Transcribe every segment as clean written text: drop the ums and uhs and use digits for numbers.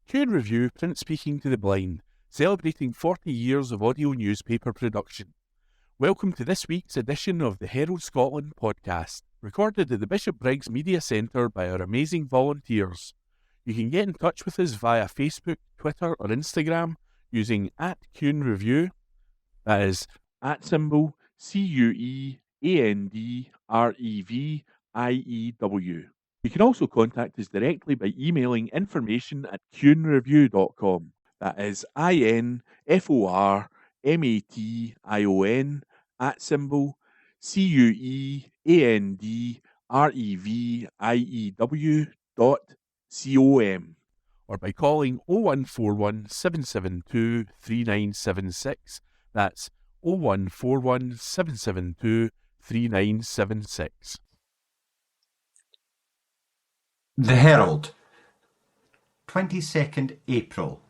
Q Review Print Speaking to the Blind, celebrating 40 years of audio newspaper production. Welcome to this week's edition of the Herald Scotland podcast, recorded at the Bishopbriggs Media Centre by our amazing volunteers. You can get in touch with us via Facebook, Twitter or Instagram using @CuneReview, that is @CuandReview. You can also contact us directly by emailing information@cunereview.com. That is INFORMATION@CuandReview.com, or by calling 0141 772 3976. That's 0141 772 3976. The Herald, 22nd April.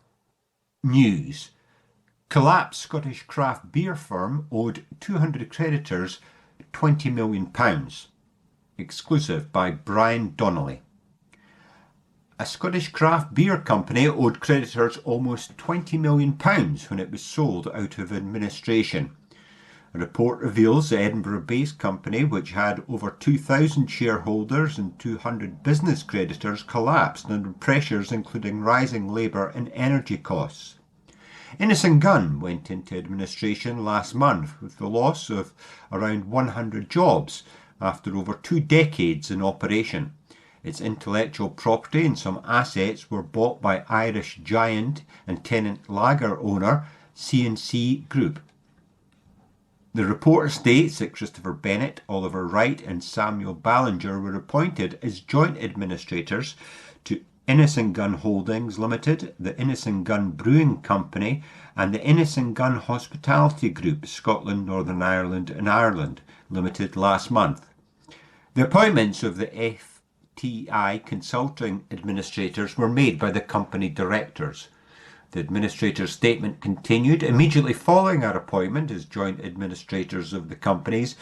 News. Collapsed Scottish craft beer firm owed 200 creditors £20 million. Exclusive by Brian Donnelly. A Scottish craft beer company owed creditors almost £20 million when it was sold out of administration. A report reveals the Edinburgh-based company, which had over 2,000 shareholders and 200 business creditors, collapsed under pressures including rising labour and energy costs. Innes & Gunn went into administration last month with the loss of around 100 jobs after over 2 decades in operation. Its intellectual property and some assets were bought by Irish giant and tenant lager owner C&C Group. The report states that Christopher Bennett, Oliver Wright and Samuel Ballinger were appointed as joint administrators to Innes & Gunn Holdings Limited, the Innes & Gunn Brewing Company and the Innes & Gunn Hospitality Group, Scotland, Northern Ireland and Ireland Limited last month. The appointments of the FTI consulting administrators were made by the company directors. The administrator's statement continued, immediately following our appointment as joint administrators of the companies,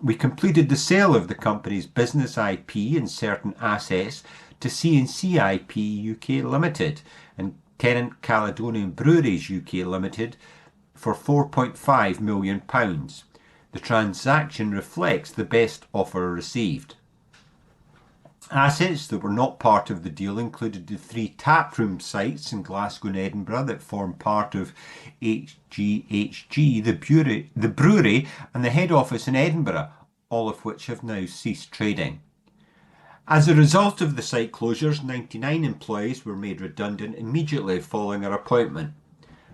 we completed the sale of the company's business IP and certain assets to C&C IP UK Limited and Tenant Caledonian Breweries UK Limited for £4.5 million. The transaction reflects the best offer received. Assets that were not part of the deal included the 3 taproom sites in Glasgow and Edinburgh that form part of HGHG, the brewery and the head office in Edinburgh, all of which have now ceased trading. As a result of the site closures, 99 employees were made redundant immediately following our appointment.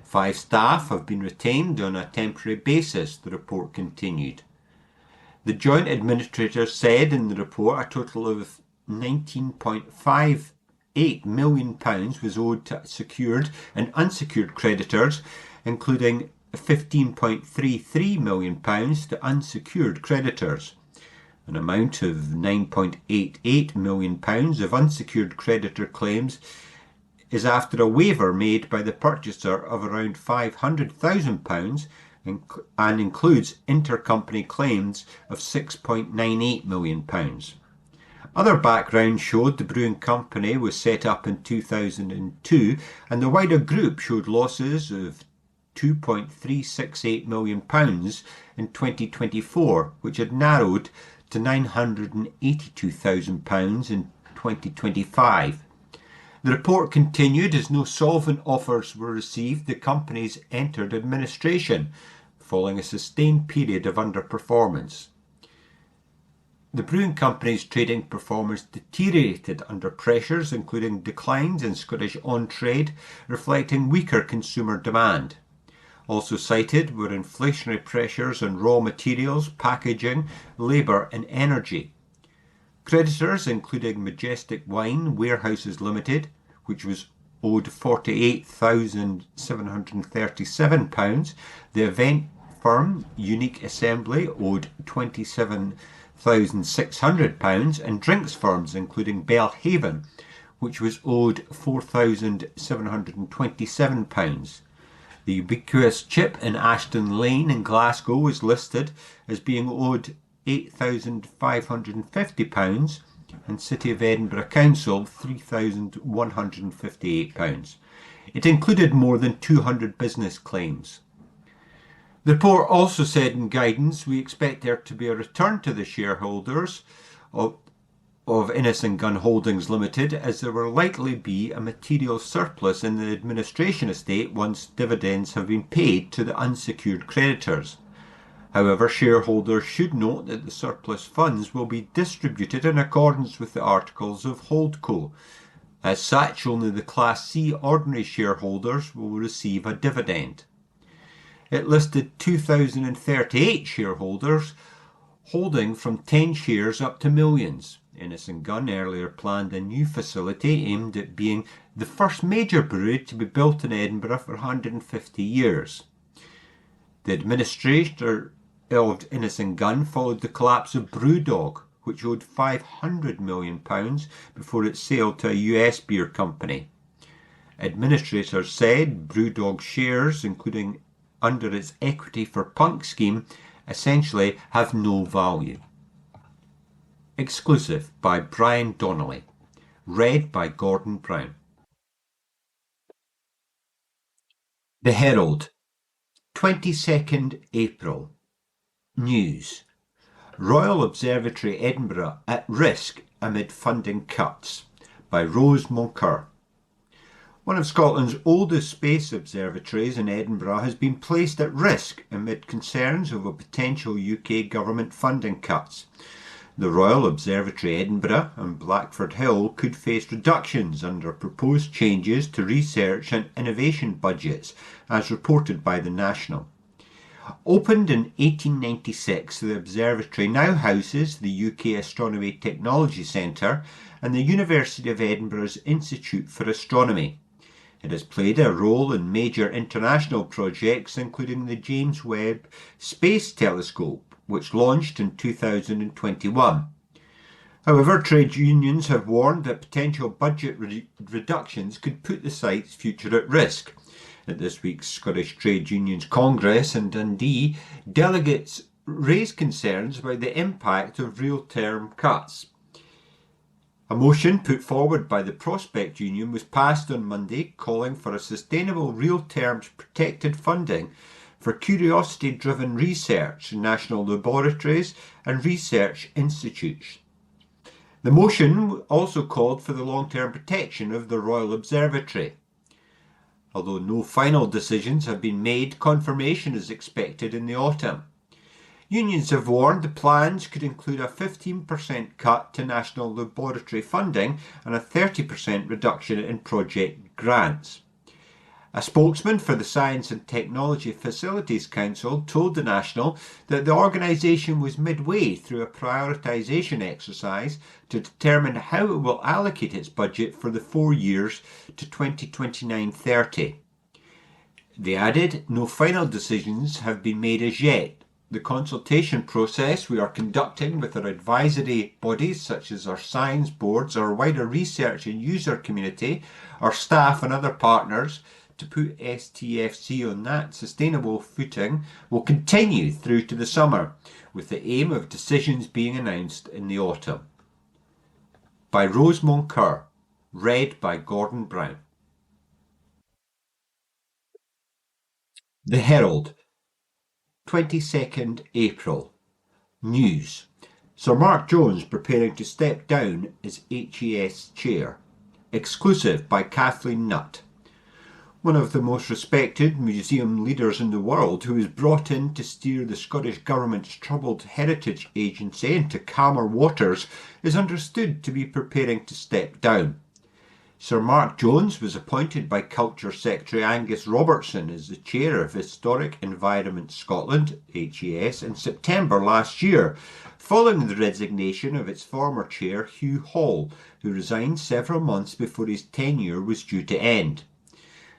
5 staff have been retained on a temporary basis, the report continued. The joint administrator said in the report a total of £19.58 million was owed to secured and unsecured creditors, including £15.33 million to unsecured creditors. An amount of £9.88 million of unsecured creditor claims is after a waiver made by the purchaser of around £500,000 and includes intercompany claims of £6.98 million. Other background showed the brewing company was set up in 2002 and the wider group showed losses of £2.368 million in 2024, which had narrowed to £982,000 in 2025. The report continued as no solvent offers were received. The companies entered administration following a sustained period of underperformance. The brewing company's trading performance deteriorated under pressures, including declines in Scottish on-trade, reflecting weaker consumer demand. Also cited were inflationary pressures on raw materials, packaging, labour and energy. Creditors, including Majestic Wine Warehouses Limited, which was owed £48,737, the event firm Unique Assembly owed £27,600 and drinks firms including Belhaven, which was owed £4,727. The Ubiquitous Chip in Ashton Lane in Glasgow was listed as being owed £8,550 and City of Edinburgh Council £3,158. It included more than 200 business claims. The report also said in guidance we expect there to be a return to the shareholders of Innes and Gunn Holdings Limited, as there will likely be a material surplus in the administration estate once dividends have been paid to the unsecured creditors. However, shareholders should note that the surplus funds will be distributed in accordance with the articles of Holdco. As such, only the Class C ordinary shareholders will receive a dividend. It listed 2,038 shareholders holding from 10 shares up to millions. Innes and Gunn earlier planned a new facility aimed at being the first major brewery to be built in Edinburgh for 150 years. The administrator of Innes and Gunn followed the collapse of Brewdog, which owed £500 million before its sale to a US beer company. Administrators said Brewdog shares, including under its equity for punk scheme, essentially have no value. Exclusive by Brian Donnelly. Read by Gordon Brown. The Herald, 22nd April. News. Royal Observatory Edinburgh at risk amid funding cuts, by Rose Moncur. One of Scotland's oldest space observatories in Edinburgh has been placed at risk amid concerns over potential UK government funding cuts. The Royal Observatory Edinburgh and Blackford Hill could face reductions under proposed changes to research and innovation budgets, as reported by The National. Opened in 1896, the observatory now houses the UK Astronomy Technology Centre and the University of Edinburgh's Institute for Astronomy. It has played a role in major international projects, including the James Webb Space Telescope, which launched in 2021. However, trade unions have warned that potential budget reductions could put the site's future at risk. At this week's Scottish Trade Unions Congress in Dundee, delegates raised concerns about the impact of real-term cuts. A motion put forward by the Prospect Union was passed on Monday, calling for a sustainable real-terms protected funding for curiosity-driven research in national laboratories and research institutes. The motion also called for the long-term protection of the Royal Observatory. Although no final decisions have been made, confirmation is expected in the autumn. Unions have warned the plans could include a 15% cut to national laboratory funding and a 30% reduction in project grants. A spokesman for the Science and Technology Facilities Council told The National that the organisation was midway through a prioritisation exercise to determine how it will allocate its budget for the 4 years to 2029-30. They added, no final decisions have been made as yet. The consultation process we are conducting with our advisory bodies such as our science boards, our wider research and user community, our staff and other partners to put STFC on that sustainable footing will continue through to the summer, with the aim of decisions being announced in the autumn. By Rose Moncur, read by Gordon Brown. The Herald, 22nd April. News. Sir Mark Jones preparing to step down as HES chair. Exclusive by Kathleen Nutt. One of the most respected museum leaders in the world, who was brought in to steer the Scottish Government's troubled heritage agency into calmer waters, is understood to be preparing to step down. Sir Mark Jones was appointed by Culture Secretary Angus Robertson as the chair of Historic Environment Scotland, HES, in September last year, following the resignation of its former chair, Hugh Hall, who resigned several months before his tenure was due to end.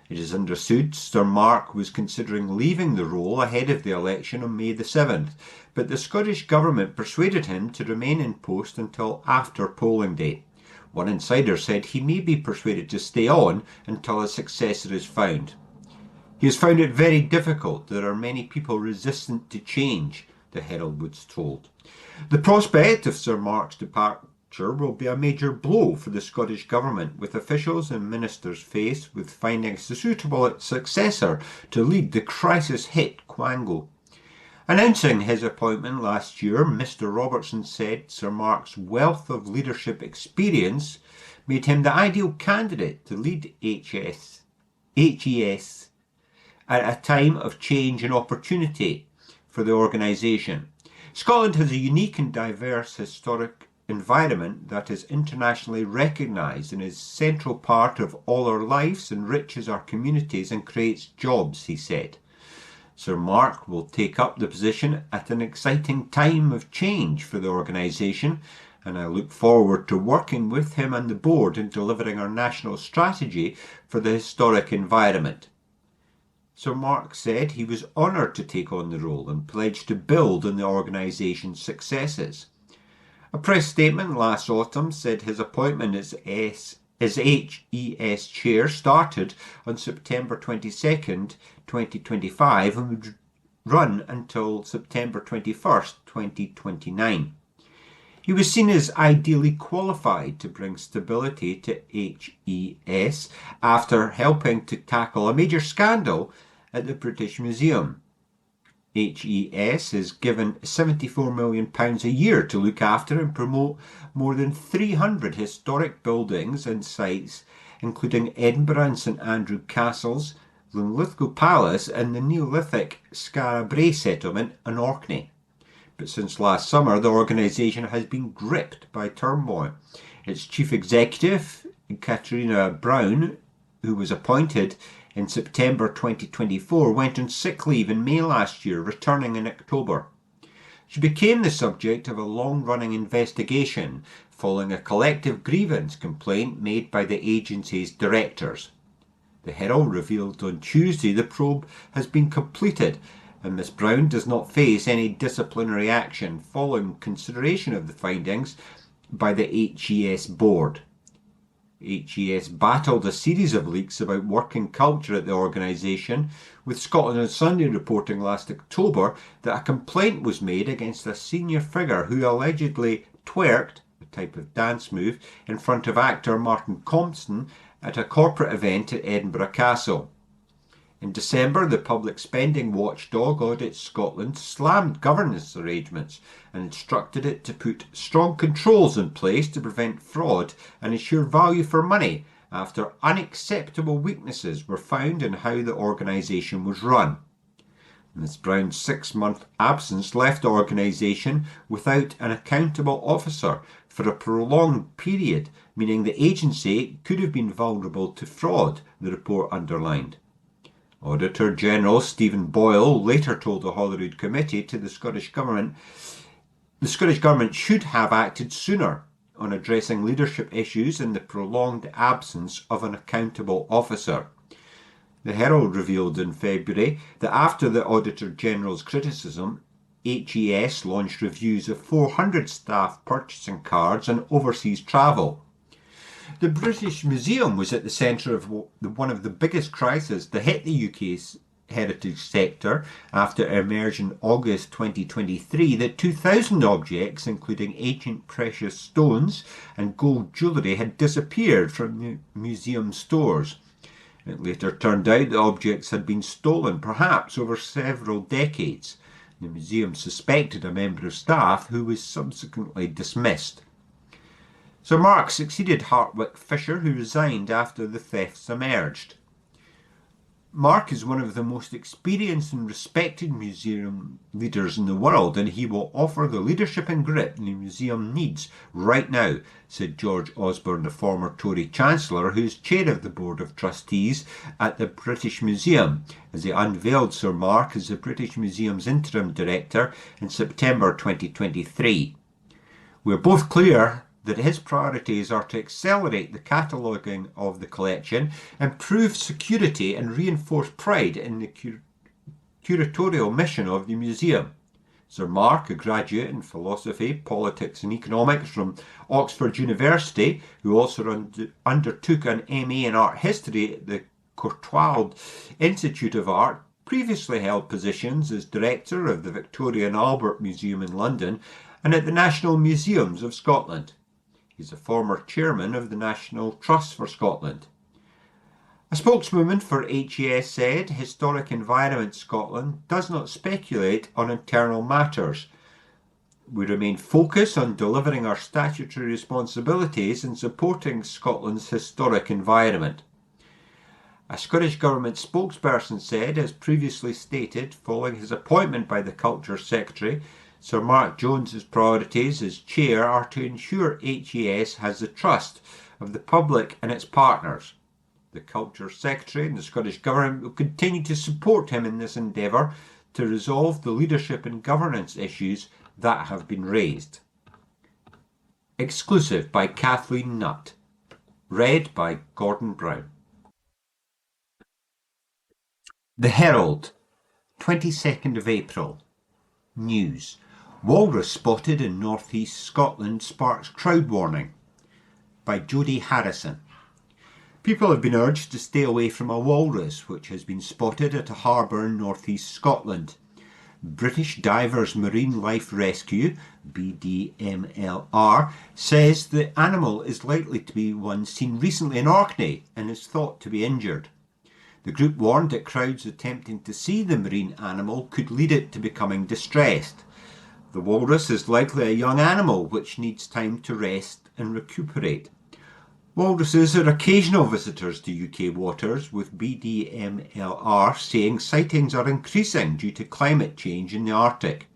It is understood Sir Mark was considering leaving the role ahead of the election on May the 7th, but the Scottish Government persuaded him to remain in post until after polling day. One insider said he may be persuaded to stay on until a successor is found. He has found it very difficult. There are many people resistant to change, the Herald was told. The prospect of Sir Mark's departure structure will be a major blow for the Scottish Government, with officials and ministers faced with finding a suitable successor to lead the crisis-hit quango. Announcing his appointment last year, Mr Robertson said Sir Mark's wealth of leadership experience made him the ideal candidate to lead HES at a time of change and opportunity for the organisation. Scotland has a unique and diverse historic environment that is internationally recognised and is a central part of all our lives, enriches our communities and creates jobs, he said. Sir Mark will take up the position at an exciting time of change for the organisation, and I look forward to working with him and the board in delivering our national strategy for the historic environment. Sir Mark said he was honoured to take on the role and pledged to build on the organisation's successes. A press statement last autumn said his appointment as HES chair started on September 22nd, 2025 and would run until September 21st, 2029. He was seen as ideally qualified to bring stability to HES after helping to tackle a major scandal at the British Museum. HES is given £74 million a year to look after and promote more than 300 historic buildings and sites, including Edinburgh and St Andrew Castles, Linlithgow Palace and the Neolithic Skara Brae settlement in Orkney. But since last summer, the organisation has been gripped by turmoil. Its chief executive, Katrina Brown, who was appointed in September 2024, went on sick leave in May last year, returning in October. She became the subject of a long-running investigation following a collective grievance complaint made by the agency's directors. The Herald revealed on Tuesday the probe has been completed and Ms Brown does not face any disciplinary action following consideration of the findings by the HES board. HES battled a series of leaks about working culture at the organisation, with Scotland on Sunday reporting last October that a complaint was made against a senior figure who allegedly twerked, a type of dance move, in front of actor Martin Compston at a corporate event at Edinburgh Castle. In December, the public spending watchdog Audit Scotland slammed governance arrangements and instructed it to put strong controls in place to prevent fraud and ensure value for money after unacceptable weaknesses were found in how the organisation was run. Ms Brown's 6-month absence left the organisation without an accountable officer for a prolonged period, meaning the agency could have been vulnerable to fraud, the report underlined. Auditor General Stephen Boyle later told the Holyrood Committee to the Scottish Government should have acted sooner on addressing leadership issues in the prolonged absence of an accountable officer. The Herald revealed in February that after the Auditor General's criticism, HES launched reviews of 400 staff purchasing cards and overseas travel. The British Museum was at the centre of one of the biggest crises to hit the UK's heritage sector after it emerged in August 2023 that 2,000 objects, including ancient precious stones and gold jewellery, had disappeared from the museum stores. It later turned out the objects had been stolen, perhaps over several decades. The museum suspected a member of staff who was subsequently dismissed. Sir Mark succeeded Hartwick Fisher, who resigned after the thefts emerged. Mark is one of the most experienced and respected museum leaders in the world, and he will offer the leadership and grit the museum needs right now, said George Osborne, the former Tory Chancellor, who is chair of the Board of Trustees at the British Museum, as he unveiled Sir Mark as the British Museum's interim director in September 2023. We're both clear that his priorities are to accelerate the cataloguing of the collection, improve security and reinforce pride in the curatorial mission of the museum. Sir Mark, a graduate in philosophy, politics and economics from Oxford University, who also undertook an MA in art history at the Courtauld Institute of Art, previously held positions as director of the Victoria and Albert Museum in London and at the National Museums of Scotland. He's a former chairman of the National Trust for Scotland. A spokeswoman for HES said Historic Environment Scotland does not speculate on internal matters. We remain focused on delivering our statutory responsibilities and supporting Scotland's historic environment. A Scottish Government spokesperson said, as previously stated, following his appointment by the Culture Secretary, Sir Mark Jones's priorities as chair are to ensure HES has the trust of the public and its partners. The Culture Secretary and the Scottish Government will continue to support him in this endeavour to resolve the leadership and governance issues that have been raised. Exclusive by Kathleen Nutt. Read by Gordon Brown. The Herald, 22nd of April. News. Walrus spotted in northeast Scotland sparks crowd warning. By Jodie Harrison. People have been urged to stay away from a walrus which has been spotted at a harbour in northeast Scotland. British Divers Marine Life Rescue, BDMLR, says the animal is likely to be one seen recently in Orkney and is thought to be injured. The group warned that crowds attempting to see the marine animal could lead it to becoming distressed. The walrus is likely a young animal which needs time to rest and recuperate. Walruses are occasional visitors to UK waters, with BDMLR saying sightings are increasing due to climate change in the Arctic.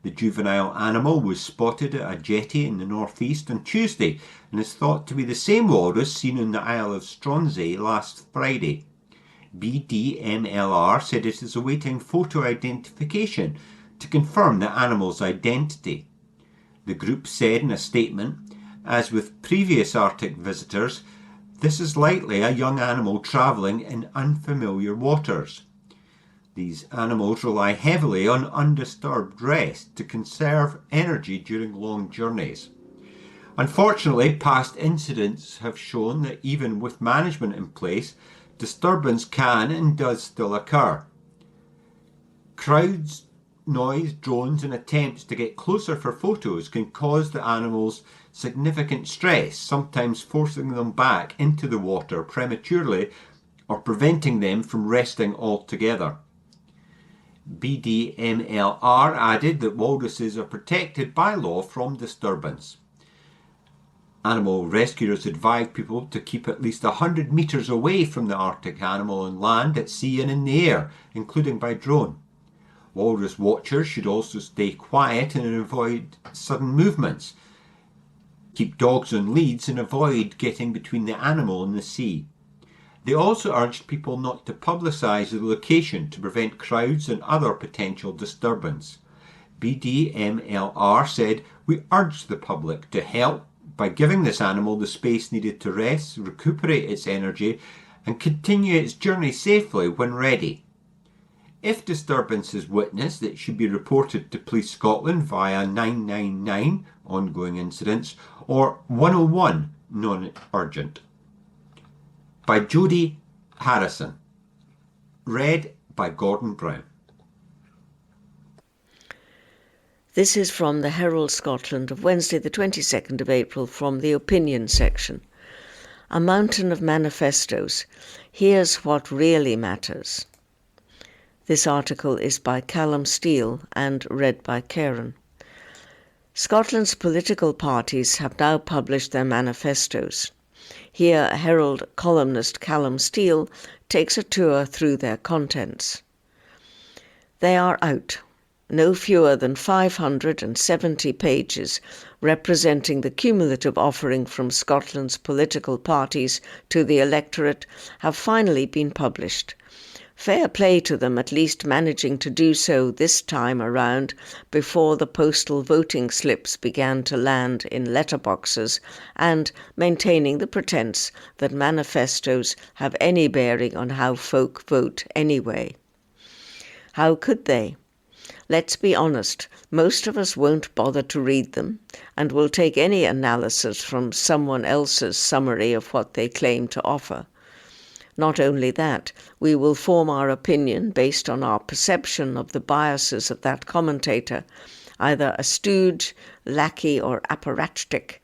The juvenile animal was spotted at a jetty in the northeast on Tuesday and is thought to be the same walrus seen on the Isle of Stronsay last Friday. BDMLR said it is awaiting photo identification to confirm the animal's identity. The group said in a statement, as with previous Arctic visitors, this is likely a young animal travelling in unfamiliar waters. These animals rely heavily on undisturbed rest to conserve energy during long journeys. Unfortunately, past incidents have shown that even with management in place, disturbance can and does still occur. Crowds, noise, drones and attempts to get closer for photos can cause the animals significant stress, sometimes forcing them back into the water prematurely or preventing them from resting altogether. BDMLR added that walruses are protected by law from disturbance. Animal rescuers advise people to keep at least 100 metres away from the Arctic animal on land, at sea and in the air, including by drone. Walrus watchers should also stay quiet and avoid sudden movements. Keep dogs on leads and avoid getting between the animal and the sea. They also urged people not to publicise the location to prevent crowds and other potential disturbance. BDMLR said, "We urge the public to help by giving this animal the space needed to rest, recuperate its energy and continue its journey safely when ready. If disturbance is witnessed, it should be reported to Police Scotland via 999 ongoing incidents or 101 non-urgent." By Jodie Harrison. Read by Gordon Brown. This is from the Herald Scotland of Wednesday the 22nd of April from the opinion section. A mountain of manifestos. Here's what really matters. This article is by Callum Steele and read by Karen. Scotland's political parties have now published their manifestos. Here, Herald columnist Callum Steele takes a tour through their contents. They are out, no fewer than 570 pages, representing the cumulative offering from Scotland's political parties to the electorate, have finally been published. Fair play to them at least managing to do so this time around before the postal voting slips began to land in letterboxes and maintaining the pretence that manifestos have any bearing on how folk vote anyway. How could they? Let's be honest, most of us won't bother to read them and will take any analysis from someone else's summary of what they claim to offer. Not only that, we will form our opinion based on our perception of the biases of that commentator, either a stooge, lackey or apparatchik,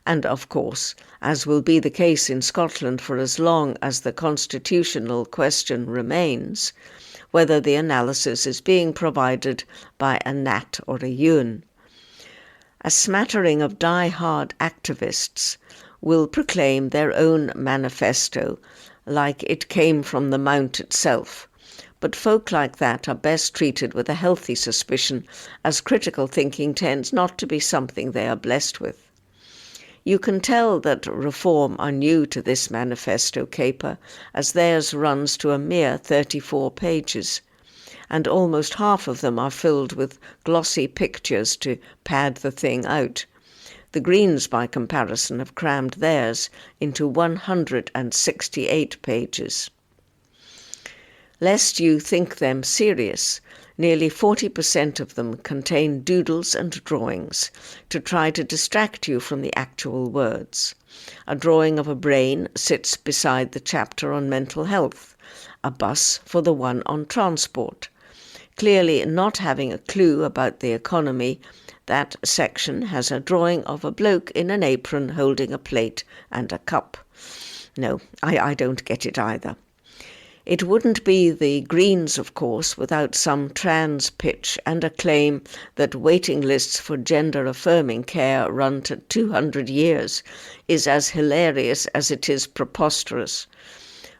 And of course, as will be the case in Scotland for as long as the constitutional question remains, whether the analysis is being provided by a Nat or a Ewan. A smattering of die-hard activists will proclaim their own manifesto like it came from the Mount itself, but folk like that are best treated with a healthy suspicion, as critical thinking tends not to be something they are blessed with. You can tell that Reform are new to this manifesto caper, as theirs runs to a mere 34 pages, and almost half of them are filled with glossy pictures to pad the thing out. The Greens, by comparison, have crammed theirs into 168 pages. Lest you think them serious, nearly 40% of them contain doodles and drawings to try to distract you from the actual words. A drawing of a brain sits beside the chapter on mental health, a bus for the one on transport. Clearly not having a clue about the economy, that section has a drawing of a bloke in an apron holding a plate and a cup. No, I don't get it either. It wouldn't be the Greens, of course, without some trans pitch and a claim that waiting lists for gender-affirming care run to 200 years is as hilarious as it is preposterous.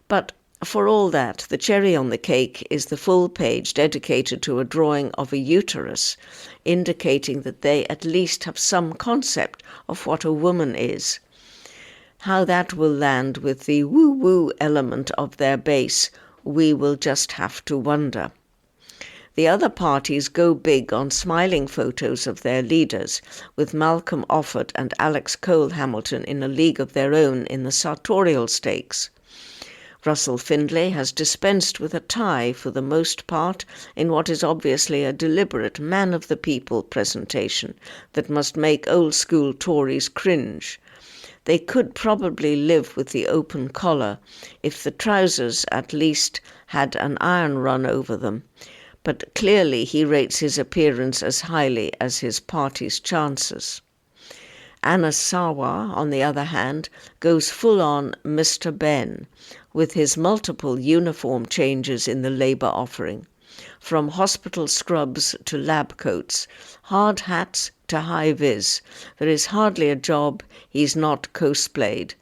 But for all that, the cherry on the cake is the full page dedicated to a drawing of a uterus, indicating that they at least have some concept of what a woman is. How that will land with the woo-woo element of their base, we will just have to wonder. The other parties go big on smiling photos of their leaders, with Malcolm Offord and Alex Cole-Hamilton in a league of their own in the sartorial stakes. Russell Findlay has dispensed with a tie for the most part in what is obviously a deliberate man-of-the-people presentation that must make old-school Tories cringe. They could probably live with the open collar if the trousers at least had an iron run over them, but clearly he rates his appearance as highly as his party's chances. Anas Sarwar, on the other hand, goes full-on Mr. Ben, with his multiple uniform changes in the Labour offering, from hospital scrubs to lab coats, hard hats to high-vis. There is hardly a job he's not cosplayed,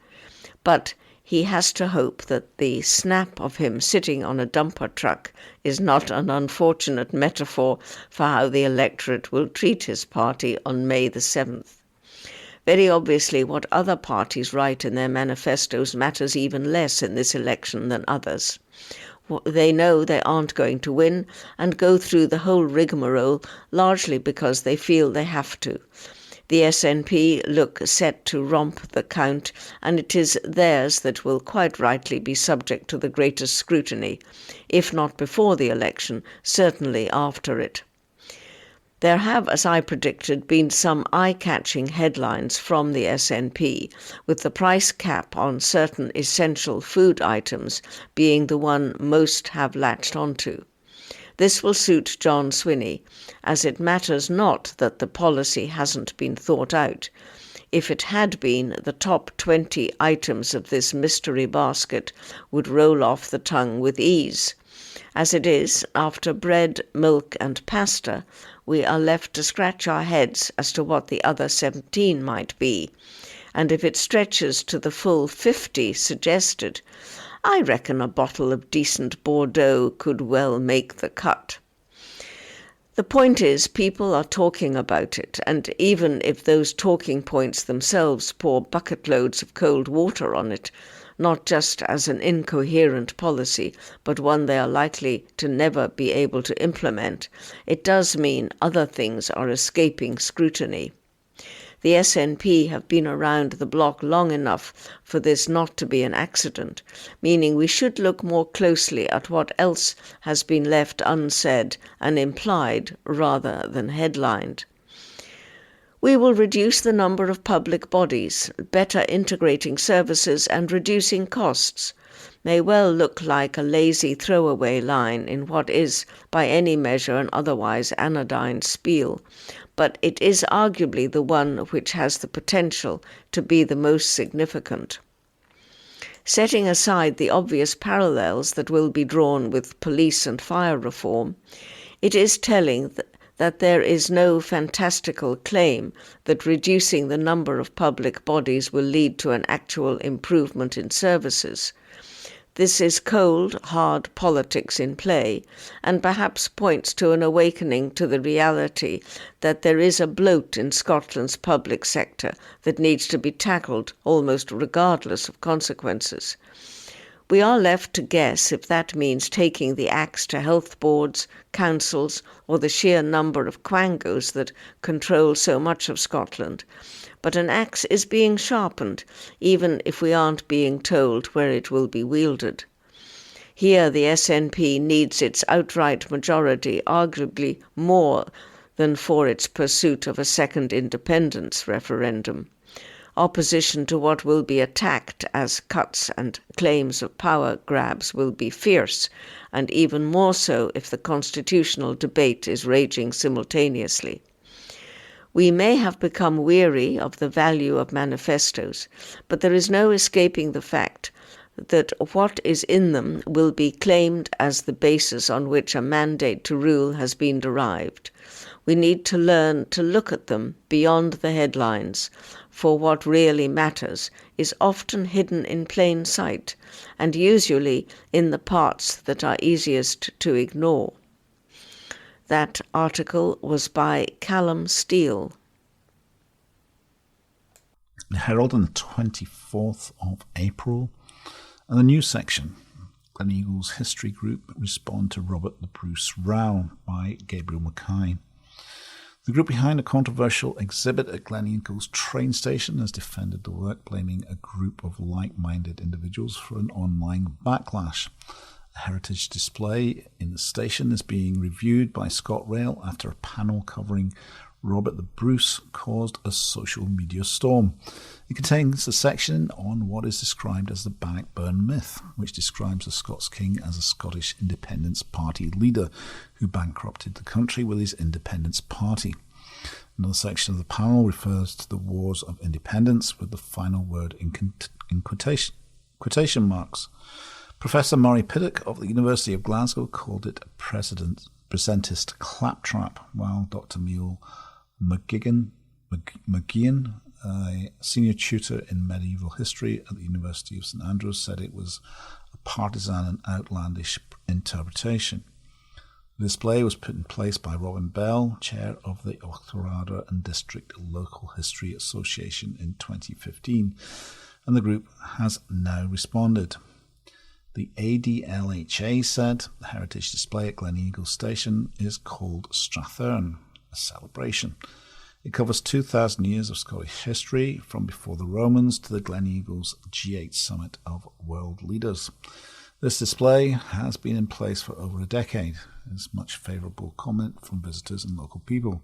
but he has to hope that the snap of him sitting on a dumper truck is not an unfortunate metaphor for how the electorate will treat his party on May the 7th. Very obviously, what other parties write in their manifestos matters even less in this election than others. They know they aren't going to win and go through the whole rigmarole largely because they feel they have to. The SNP look set to romp the count, and it is theirs that will quite rightly be subject to the greatest scrutiny, if not before the election, certainly after it. There have, as I predicted, been some eye-catching headlines from the SNP, with the price cap on certain essential food items being the one most have latched onto. This will suit John Swinney, as it matters not that the policy hasn't been thought out. If it had been, the top 20 items of this mystery basket would roll off the tongue with ease. As it is, after bread, milk and pasta, we are left to scratch our heads as to what the other 17 might be. And if it stretches to the full 50 suggested, I reckon a bottle of decent Bordeaux could well make the cut. The point is, people are talking about it, and even if those talking points themselves pour bucket loads of cold water on it, not just as an incoherent policy, but one they are likely to never be able to implement, it does mean other things are escaping scrutiny. The SNP have been around the block long enough for this not to be an accident, meaning we should look more closely at what else has been left unsaid and implied rather than headlined. We will reduce the number of public bodies, better integrating services and reducing costs. may well look like a lazy throwaway line in what is, by any measure, an otherwise anodyne spiel, but it is arguably the one which has the potential to be the most significant. Setting aside the obvious parallels that will be drawn with police and fire reform, it is telling that there is no fantastical claim that reducing the number of public bodies will lead to an actual improvement in services. This is cold, hard politics in play, and perhaps points to an awakening to the reality that there is a bloat in Scotland's public sector that needs to be tackled almost regardless of consequences. We are left to guess if that means taking the axe to health boards, councils, or the sheer number of quangos that control so much of Scotland. But an axe is being sharpened, even if we aren't being told where it will be wielded. Here the SNP needs its outright majority arguably more than for its pursuit of a second independence referendum. Opposition to what will be attacked as cuts and claims of power grabs will be fierce, and even more so if the constitutional debate is raging simultaneously. We may have become weary of the value of manifestos, but there is no escaping the fact that what is in them will be claimed as the basis on which a mandate to rule has been derived. We need to learn to look at them beyond the headlines, for what really matters is often hidden in plain sight, and usually in the parts that are easiest to ignore. That article was by Callum Steele. The Herald on the 24th of April, and the news section. Gleneagles History Group respond to Robert the Bruce row by Gabriel Mackay. The group behind a controversial exhibit at Gleneagles train station has defended the work, blaming a group of like-minded individuals for an online backlash. A heritage display in the station is being reviewed by ScotRail after a panel covering Robert the Bruce caused a social media storm. It contains a section on what is described as the Bannockburn myth, which describes the Scots king as a Scottish Independence Party leader who bankrupted the country with his Independence Party. Another section of the panel refers to the Wars of Independence with the final word in quotation marks. Professor Murray Piddock of the University of Glasgow called it a presentist claptrap, while Dr. Neil McGeehan, a senior tutor in medieval history at the University of St Andrews, said it was a partisan and outlandish interpretation. The display was put in place by Robin Bell, chair of the Auchterarder and District Local History Association in 2015, and the group has now responded. The ADLHA said the heritage display at Gleneagles Station is called Strathern, a celebration. It covers 2,000 years of Scottish history, from before the Romans to the Gleneagles G8 Summit of World Leaders. This display has been in place for over a decade. There's much favourable comment from visitors and local people.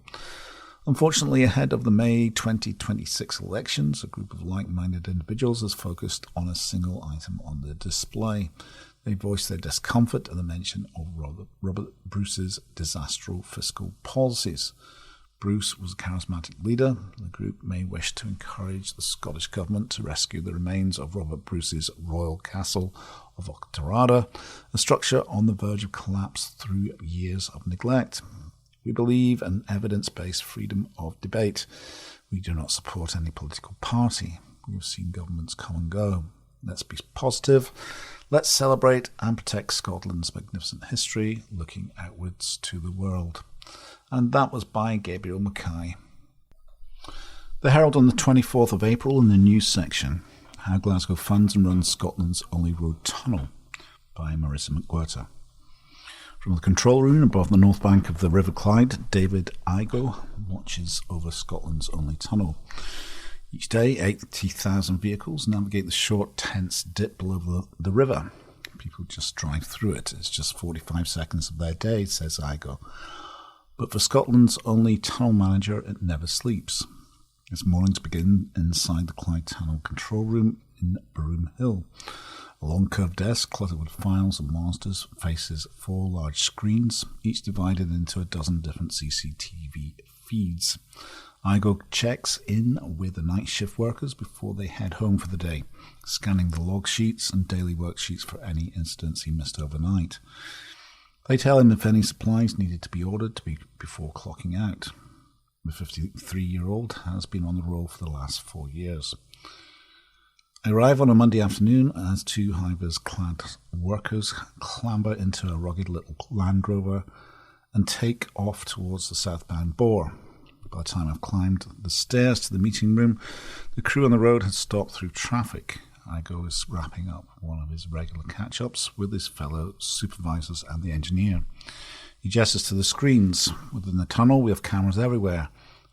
Unfortunately, ahead of the May 2026 elections, a group of like-minded individuals has focused on a single item on the display. They voiced their discomfort at the mention of Robert Bruce's disastrous fiscal policies. Bruce was a charismatic leader. The group may wish to encourage the Scottish Government to rescue the remains of Robert Bruce's royal castle of Auchterarder, a structure on the verge of collapse through years of neglect. We believe in evidence-based freedom of debate. We do not support any political party. We have seen governments come and go. Let's be positive. Let's celebrate and protect Scotland's magnificent history, looking outwards to the world. And that was by Gabriel Mackay. The Herald on the 24th of April in the news section. How Glasgow funds and runs Scotland's only road tunnel by Marissa McWhirter. From the control room above the north bank of the River Clyde, David Igo watches over Scotland's only tunnel. Each day, 80,000 vehicles navigate the short, tense dip below the river. People just drive through it. It's just 45 seconds of their day, says Igo. But for Scotland's only tunnel manager, it never sleeps. His mornings begin inside the Clyde Tunnel control room in Broom Hill. A long curved desk cluttered with files and monitors faces 4 large screens, each divided into a dozen different CCTV feeds. IGO checks in with the night shift workers before they head home for the day, scanning the log sheets and daily worksheets for any incidents he missed overnight. They tell him if any supplies needed to be ordered before clocking out. The 53-year-old has been on the roll for the last 4 years. I arrive on a Monday afternoon as 2 high-vis-clad workers clamber into a rugged little Land Rover and take off towards the southbound Bore. By the time I've climbed the stairs to the meeting room, the crew on the road had stopped through traffic. Igo is wrapping up one of his regular catch-ups with his fellow supervisors and the engineer. He gestures to the screens. Within the tunnel, we have cameras everywhere.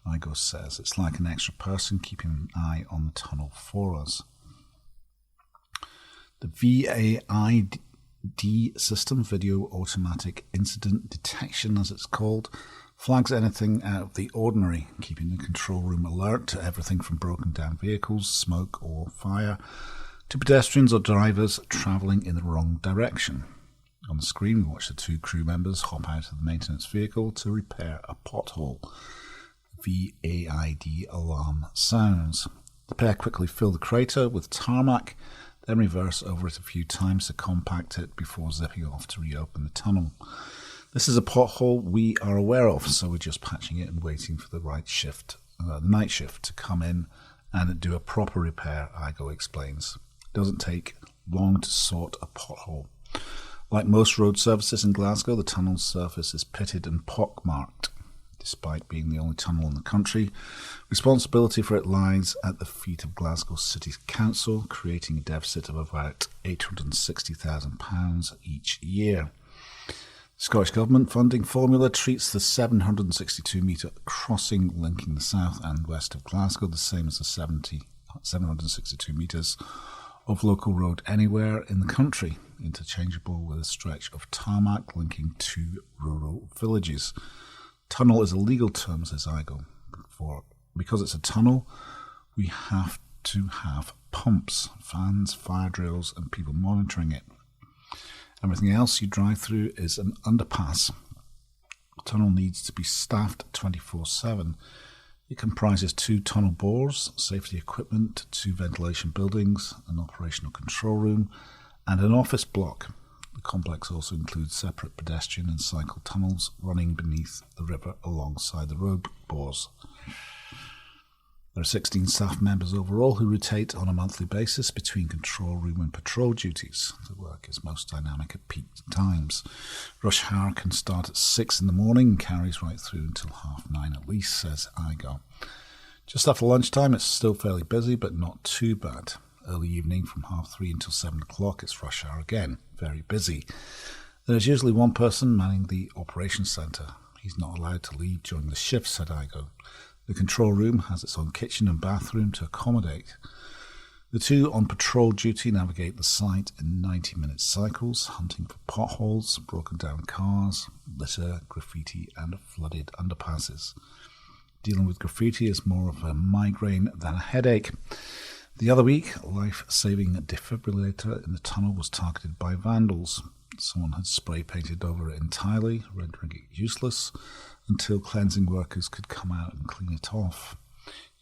Igo says it's like an extra person keeping an eye on the tunnel for us. The VAID system, Video Automatic Incident Detection as it's called, flags anything out of the ordinary, keeping the control room alert to everything from broken down vehicles, smoke or fire, to pedestrians or drivers travelling in the wrong direction. On the screen, we watch the 2 crew members hop out of the maintenance vehicle to repair a pothole. VAID alarm sounds. The pair quickly fill the crater with tarmac, then reverse over it a few times to compact it before zipping off to reopen the tunnel. This is a pothole we are aware of, so we're just patching it and waiting for the night shift to come in and do a proper repair, Igo explains. It doesn't take long to sort a pothole. Like most road services in Glasgow, the tunnel's surface is pitted and pockmarked. Despite being the only tunnel in the country, responsibility for it lies at the feet of Glasgow City Council, creating a deficit of about £860,000 each year. The Scottish Government funding formula treats the 762-metre crossing linking the south and west of Glasgow the same as the 762 metres of local road anywhere in the country, interchangeable with a stretch of tarmac linking 2 rural villages. Tunnel is a legal term, says Igo. Because it's a tunnel, we have to have pumps, fans, fire drills, and people monitoring it. Everything else you drive through is an underpass. The tunnel needs to be staffed 24/7. It comprises 2 tunnel bores, safety equipment, 2 ventilation buildings, an operational control room, and an office block. The complex also includes separate pedestrian and cycle tunnels running beneath the river alongside the road bores. There are 16 staff members overall who rotate on a monthly basis between control room and patrol duties. The work is most dynamic at peak times. Rush hour can start at 6 in the morning and carries right through until 9:30 at least, says Igo. Just after lunchtime, it's still fairly busy, but not too bad. Early evening from 3:30 until 7 o'clock, it's rush hour again. Very busy. There is usually one person manning the operations centre. He's not allowed to leave during the shift, said Igo. The control room has its own kitchen and bathroom to accommodate. The 2 on patrol duty navigate the site in 90-minute cycles, hunting for potholes, broken down cars, litter, graffiti and flooded underpasses. Dealing with graffiti is more of a migraine than a headache. The other week, a life-saving defibrillator in the tunnel was targeted by vandals. Someone had spray-painted over it entirely, rendering it useless, until cleansing workers could come out and clean it off.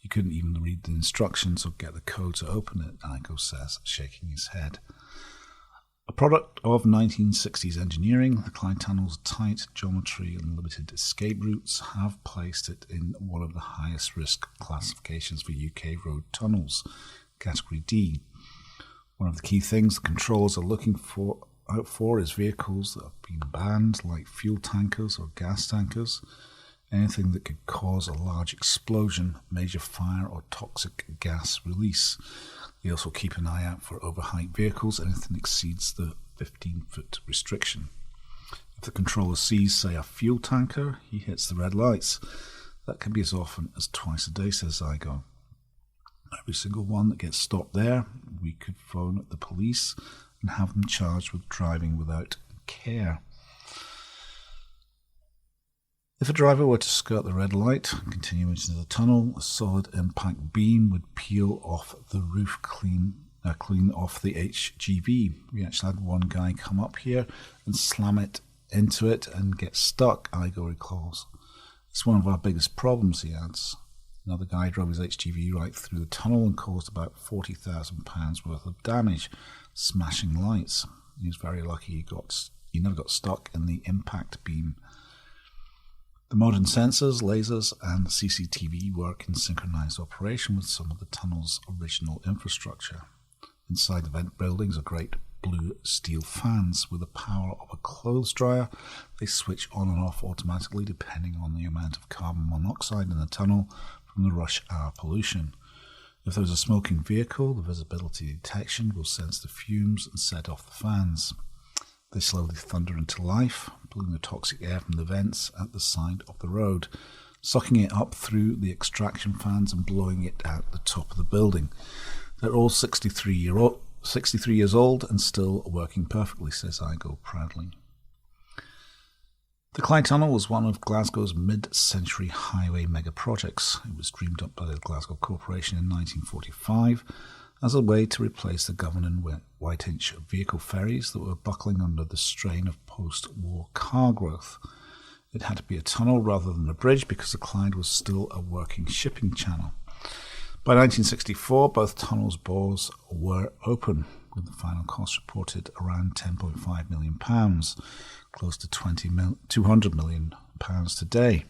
You couldn't even read the instructions or get the code to open it, Igo says, shaking his head. A product of 1960s engineering, the Clyde Tunnel's tight geometry and limited escape routes have placed it in one of the highest risk classifications for UK road tunnels, Category D. One of the key things the controllers are looking out for is vehicles that have been banned, like fuel tankers or gas tankers, anything that could cause a large explosion, major fire or toxic gas release. They also keep an eye out for overheight vehicles, anything that exceeds the 15-foot restriction. If the controller sees, say, a fuel tanker, he hits the red lights. That can be as often as twice a day, says Igo. Every single one that gets stopped there, we could phone the police and have them charged with driving without care. If a driver were to skirt the red light and continue into the tunnel, a solid impact beam would peel off the roof clean off the HGV. We actually had one guy come up here and slam it into it and get stuck, Igo recalls. It's one of our biggest problems, he adds. Another guy drove his HGV right through the tunnel and caused about £40,000 worth of damage, smashing lights. He was very lucky he never got stuck in the impact beam. The modern sensors, lasers and CCTV work in synchronized operation with some of the tunnel's original infrastructure. Inside the vent buildings are great blue steel fans with the power of a clothes dryer. They switch on and off automatically depending on the amount of carbon monoxide in the tunnel from the rush hour pollution. If there's a smoking vehicle, the visibility detection will sense the fumes and set off the fans. They slowly thunder into life, blowing the toxic air from the vents at the side of the road, sucking it up through the extraction fans and blowing it out the top of the building. They're all 63 years old and still working perfectly, says Igo proudly. The Clyde Tunnel was one of Glasgow's mid-century highway mega projects. It was dreamed up by the Glasgow Corporation in 1945 as a way to replace the governing white-inch vehicle ferries that were buckling under the strain of post-war car growth. It had to be a tunnel rather than a bridge because the Clyde was still a working shipping channel. By 1964, both tunnels' bores were open, with the final cost reported around £10.5 million, close to £200 million today.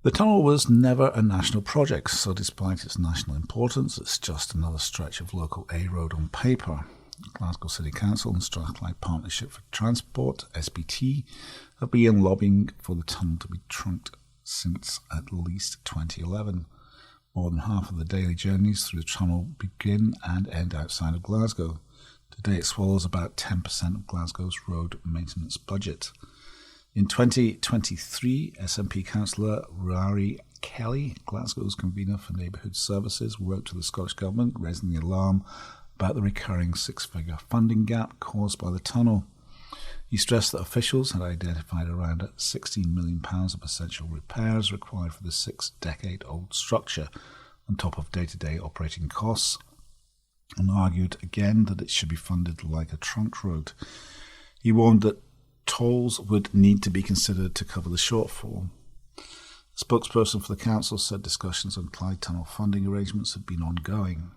The tunnel was never a national project, so despite its national importance, it's just another stretch of local A road on paper. Glasgow City Council and Strathclyde Partnership for Transport, SPT, have been lobbying for the tunnel to be trunked since at least 2011. More than half of the daily journeys through the tunnel begin and end outside of Glasgow. Today it swallows about 10% of Glasgow's road maintenance budget. In 2023, SNP councillor Rory Kelly, Glasgow's convener for neighbourhood services, wrote to the Scottish Government raising the alarm about the recurring six-figure funding gap caused by the tunnel. He stressed that officials had identified around £16 million of essential repairs required for the 6-decade-old structure, on top of day-to-day operating costs, and argued again that it should be funded like a trunk road. He warned that tolls would need to be considered to cover the shortfall. A spokesperson for the council said discussions on Clyde Tunnel funding arrangements had been ongoing.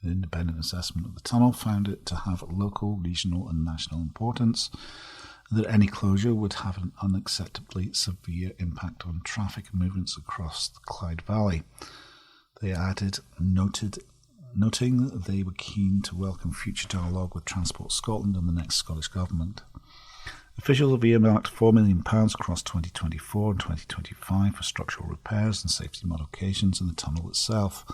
An independent assessment of the tunnel found it to have local, regional and national importance, and that any closure would have an unacceptably severe impact on traffic movements across the Clyde Valley. They added, noting that they were keen to welcome future dialogue with Transport Scotland and the next Scottish Government. Officials have earmarked £4 million across 2024 and 2025 for structural repairs and safety modifications in the tunnel itself,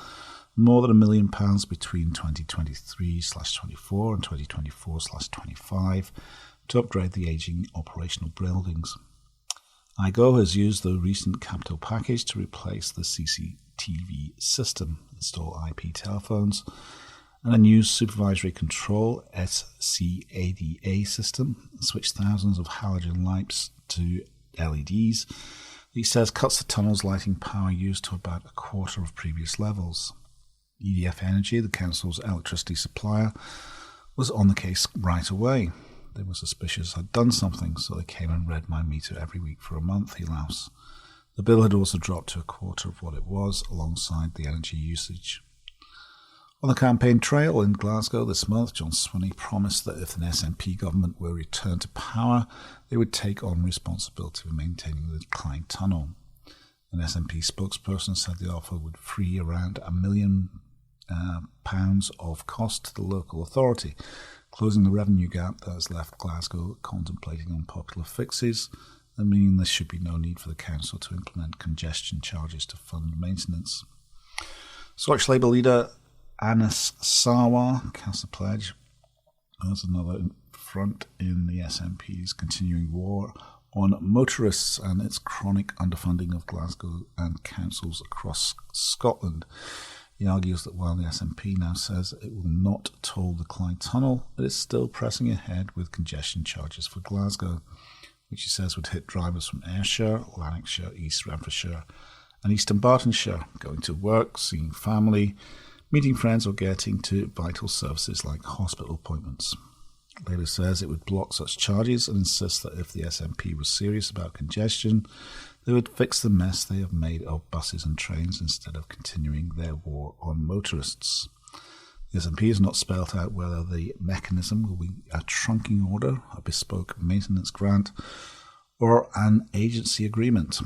more than £1 million between 2023/24 and 2024/25 to upgrade the ageing operational buildings. Igo has used the recent capital package to replace the CCTV system, install IP telephones, and a new supervisory control SCADA system, switch thousands of halogen lights to LEDs. He says cuts the tunnel's lighting power use to about a quarter of previous levels. EDF Energy, the council's electricity supplier, was on the case right away. They were suspicious I'd done something, so they came and read my meter every week for a month, he laughs. The bill had also dropped to a quarter of what it was, alongside the energy usage. On the campaign trail in Glasgow this month, John Swinney promised that if an SNP government were returned to power, they would take on responsibility for maintaining the Clyde Tunnel. An SNP spokesperson said the offer would free around £1 million of cost to the local authority, closing the revenue gap that has left Glasgow contemplating unpopular fixes and meaning there should be no need for the council to implement congestion charges to fund maintenance. Scottish Labour leader Anas Sarwar cast a pledge as another front in the SNP's continuing war on motorists and its chronic underfunding of Glasgow and councils across Scotland. He argues that while the SNP now says it will not toll the Clyde Tunnel, it is still pressing ahead with congestion charges for Glasgow, which he says would hit drivers from Ayrshire, Lanarkshire, East Renfrewshire and Eastern Bartonshire, going to work, seeing family, meeting friends or getting to vital services like hospital appointments. Labour says it would block such charges and insists that if the SNP was serious about congestion, they would fix the mess they have made of buses and trains instead of continuing their war on motorists. The SNP has not spelt out whether the mechanism will be a trunking order, a bespoke maintenance grant, or an agency agreement.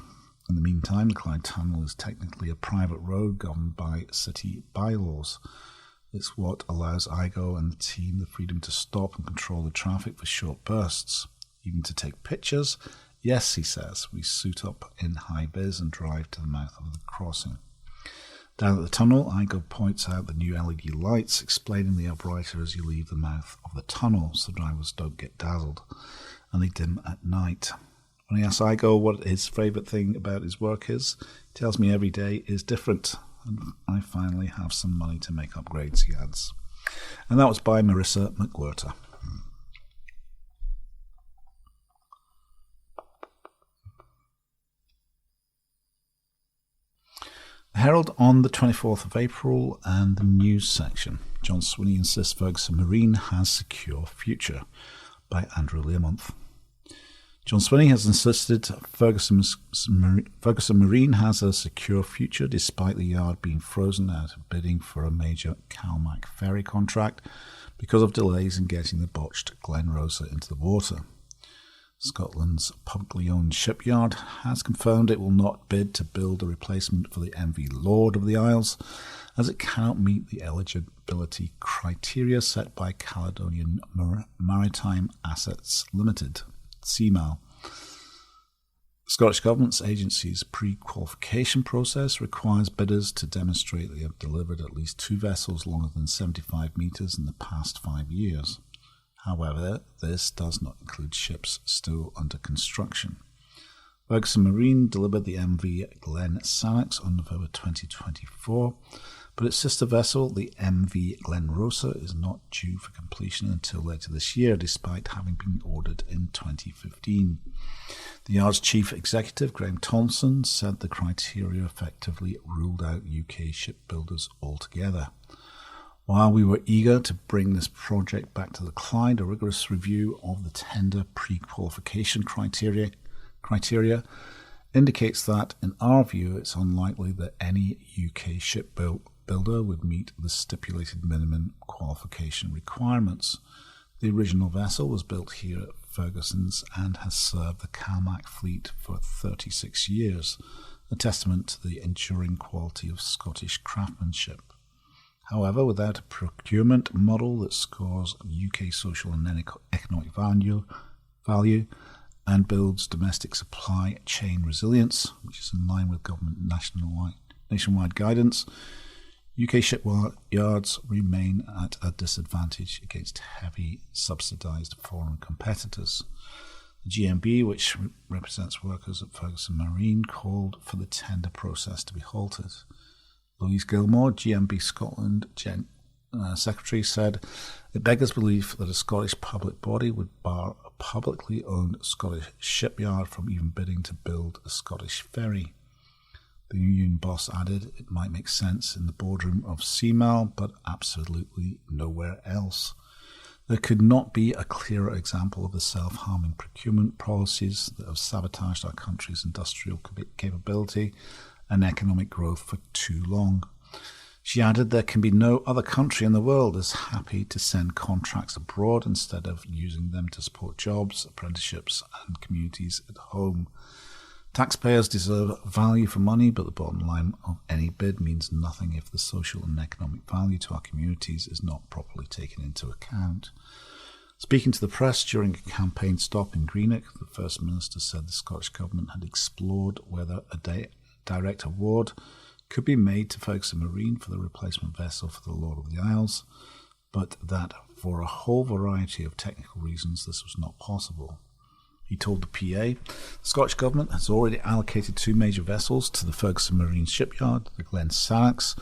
In the meantime, the Clyde Tunnel is technically a private road governed by city bylaws. It's what allows IGO and the team the freedom to stop and control the traffic for short bursts, even to take pictures. Yes, he says, we suit up in high-vis and drive to the mouth of the crossing. Down at the tunnel, IGO points out the new LED lights, explaining the uprighter as you leave the mouth of the tunnel so drivers don't get dazzled, and they dim at night. When I ask IGO what his favourite thing about his work is, he tells me every day is different, and I finally have some money to make upgrades, he adds. And that was by Marissa McWhirter. The Herald on the 24th of April and the news section. John Swinney insists Ferguson Marine has secure future, by Andrew Learmonth. John Swinney has insisted Ferguson Marine has a secure future despite the yard being frozen out of bidding for a major CalMac ferry contract because of delays in getting the botched Glen Rosa into the water. Scotland's publicly owned shipyard has confirmed it will not bid to build a replacement for the MV Lord of the Isles, as it cannot meet the eligibility criteria set by Caledonian Maritime Assets Limited, CMAL. The Scottish Government's agency's pre-qualification process requires bidders to demonstrate they have delivered at least 2 vessels longer than 75 metres in the past 5 years. However, this does not include ships still under construction. Ferguson Marine delivered the MV Glen Sannox on November 2024, but its sister vessel, the MV Glen Rosa, is not due for completion until later this year, despite having been ordered in 2015. The yard's chief executive, Graham Thompson, said the criteria effectively ruled out UK shipbuilders altogether. While we were eager to bring this project back to the Clyde, a rigorous review of the tender pre-qualification criteria indicates that, in our view, it's unlikely that any UK shipbuilder would meet the stipulated minimum qualification requirements. The original vessel was built here at Ferguson's and has served the CalMac fleet for 36 years, a testament to the enduring quality of Scottish craftsmanship. However, without a procurement model that scores UK social and economic value and builds domestic supply chain resilience, which is in line with government nationwide guidance, UK shipyards remain at a disadvantage against heavy subsidised foreign competitors. The GMB, which represents workers at Ferguson Marine, called for the tender process to be halted. Louise Gilmore, GMB Scotland Secretary, said, "It beggars belief that a Scottish public body would bar a publicly owned Scottish shipyard from even bidding to build a Scottish ferry." The union boss added it might make sense in the boardroom of CMAL, but absolutely nowhere else. There could not be a clearer example of the self-harming procurement policies that have sabotaged our country's industrial capability and economic growth for too long. She added there can be no other country in the world as happy to send contracts abroad instead of using them to support jobs, apprenticeships and communities at home. Taxpayers deserve value for money, but the bottom line of any bid means nothing if the social and economic value to our communities is not properly taken into account. Speaking to the press during a campaign stop in Greenock, the First Minister said the Scottish Government had explored whether a direct award could be made to Ferguson Marine for the replacement vessel for the Lord of the Isles, but that for a whole variety of technical reasons this was not possible. He told the PA, the Scottish Government has already allocated 2 major vessels to the Ferguson Marine shipyard, the Glen Sannox,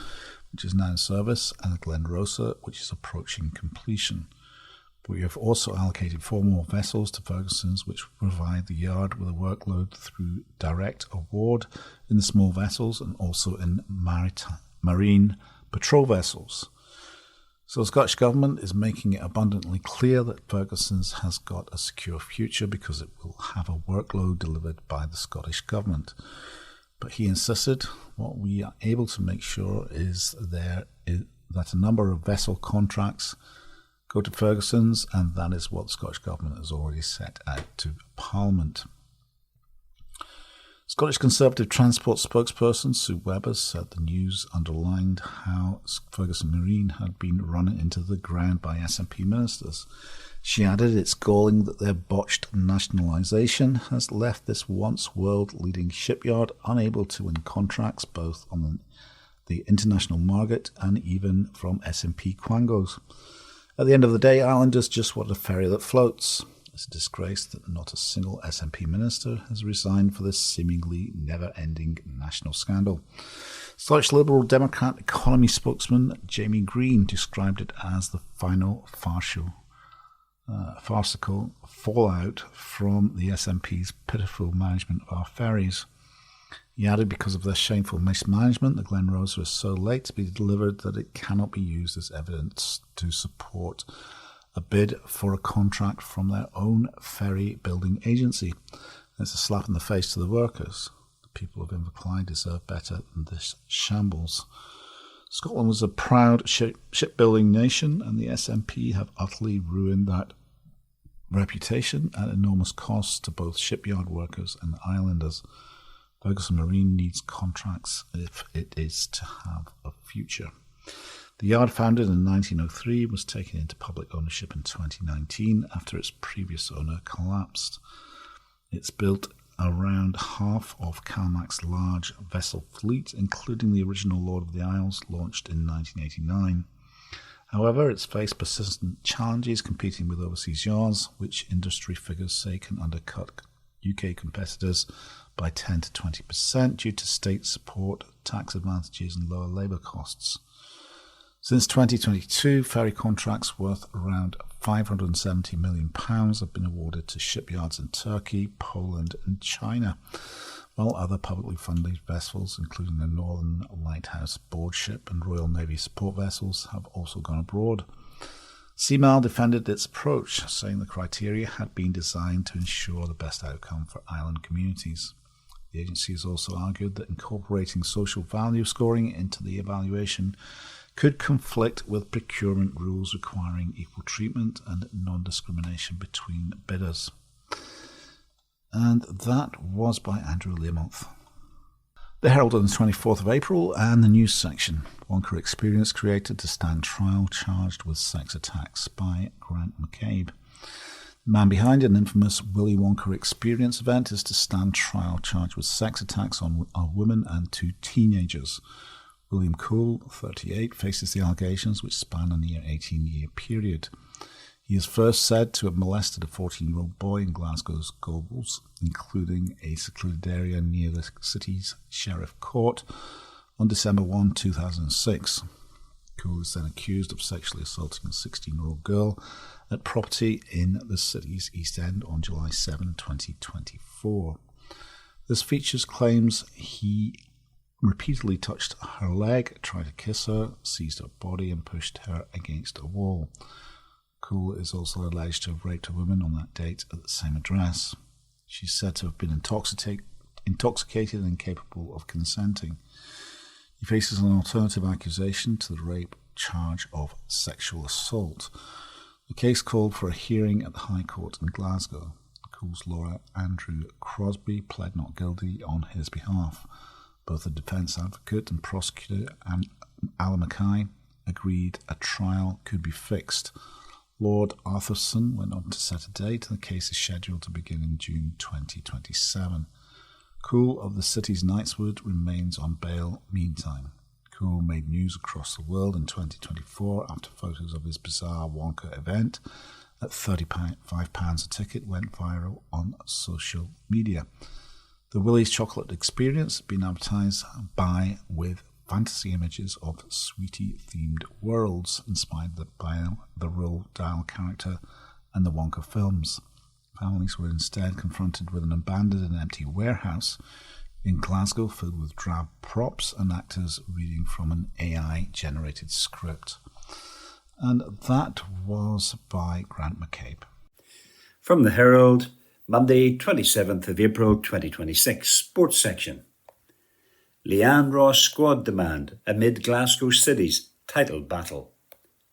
which is now in service, and the Glen Rosa, which is approaching completion. But we have also allocated 4 more vessels to Ferguson's, which will provide the yard with a workload through direct award in the small vessels and also in marine patrol vessels. So the Scottish Government is making it abundantly clear that Ferguson's has got a secure future because it will have a workload delivered by the Scottish Government. But he insisted what we are able to make sure is that a number of vessel contracts go to Ferguson's, and that is what the Scottish Government has already set out to Parliament. Scottish Conservative Transport spokesperson Sue Webber said the news underlined how Ferguson Marine had been run into the ground by SNP ministers. She added it's galling that their botched nationalisation has left this once world-leading shipyard unable to win contracts both on the international market and even from SNP quangos. At the end of the day, Islanders just want a ferry that floats. It's a disgrace that not a single SNP minister has resigned for this seemingly never-ending national scandal. Scottish Liberal Democrat economy spokesman Jamie Green described it as the final farcical fallout from the SNP's pitiful management of our ferries. He added because of their shameful mismanagement, the Glen Rosa is so late to be delivered that it cannot be used as evidence to support a bid for a contract from their own ferry building agency. It's a slap in the face to the workers. The people of Inverclyde deserve better than this shambles. Scotland was a proud shipbuilding nation, and the SNP have utterly ruined that reputation at enormous cost to both shipyard workers and islanders. Ferguson Marine needs contracts if it is to have a future. The yard, founded in 1903, was taken into public ownership in 2019 after its previous owner collapsed. It's built around half of CalMac's large vessel fleet, including the original Lord of the Isles, launched in 1989. However, it's faced persistent challenges competing with overseas yards, which industry figures say can undercut UK competitors by 10 to 20% due to state support, tax advantages and lower labour costs. Since 2022, ferry contracts worth around £570 million have been awarded to shipyards in Turkey, Poland and China, while other publicly funded vessels, including the Northern Lighthouse board ship and Royal Navy support vessels, have also gone abroad. Seamal defended its approach, saying the criteria had been designed to ensure the best outcome for island communities. The agency has also argued that incorporating social value scoring into the evaluation could conflict with procurement rules requiring equal treatment and non-discrimination between bidders. And that was by Andrew Learmonth. The Herald on the 24th of April and the news section. Wonka experience created to stand trial charged with sex attacks by Grant McCabe. The man behind an infamous Willy Wonka experience event is to stand trial charged with sex attacks on a woman and two teenagers. William Coole, 38, faces the allegations which span a near 18-year period. He is first said to have molested a 14-year-old boy in Glasgow's Gorbals, including a secluded area near the city's Sheriff Court, on December 1, 2006. Coole is then accused of sexually assaulting a 16-year-old girl at property in the city's East End on July 7, 2024. This features claims he repeatedly touched her leg, tried to kiss her, seized her body and pushed her against a wall. Coole is also alleged to have raped a woman on that date at the same address. She's said to have been intoxicated and incapable of consenting. He faces an alternative accusation to the rape charge of sexual assault. The case called for a hearing at the High Court in Glasgow. Coole's lawyer, Andrew Crosby, pled not guilty on his behalf. Both the defence advocate and prosecutor, Alan Mackay, agreed a trial could be fixed. Lord Arthurson went on to set a date, and the case is scheduled to begin in June 2027. Coole of the city's Knightswood remains on bail meantime. Coole made news across the world in 2024 after photos of his bizarre Wonka event at £35 a ticket went viral on social media. The Willy's Chocolate Experience has been advertised with fantasy images of sweetie-themed worlds inspired by the Roald Dahl character and the Wonka films. Families were instead confronted with an abandoned and empty warehouse in Glasgow, filled with drab props and actors reading from an AI-generated script. And that was by Grant McCabe. From the Herald, Monday 27th of April 2026, Sports Section. Leanne Ross squad demand amid Glasgow City's title battle,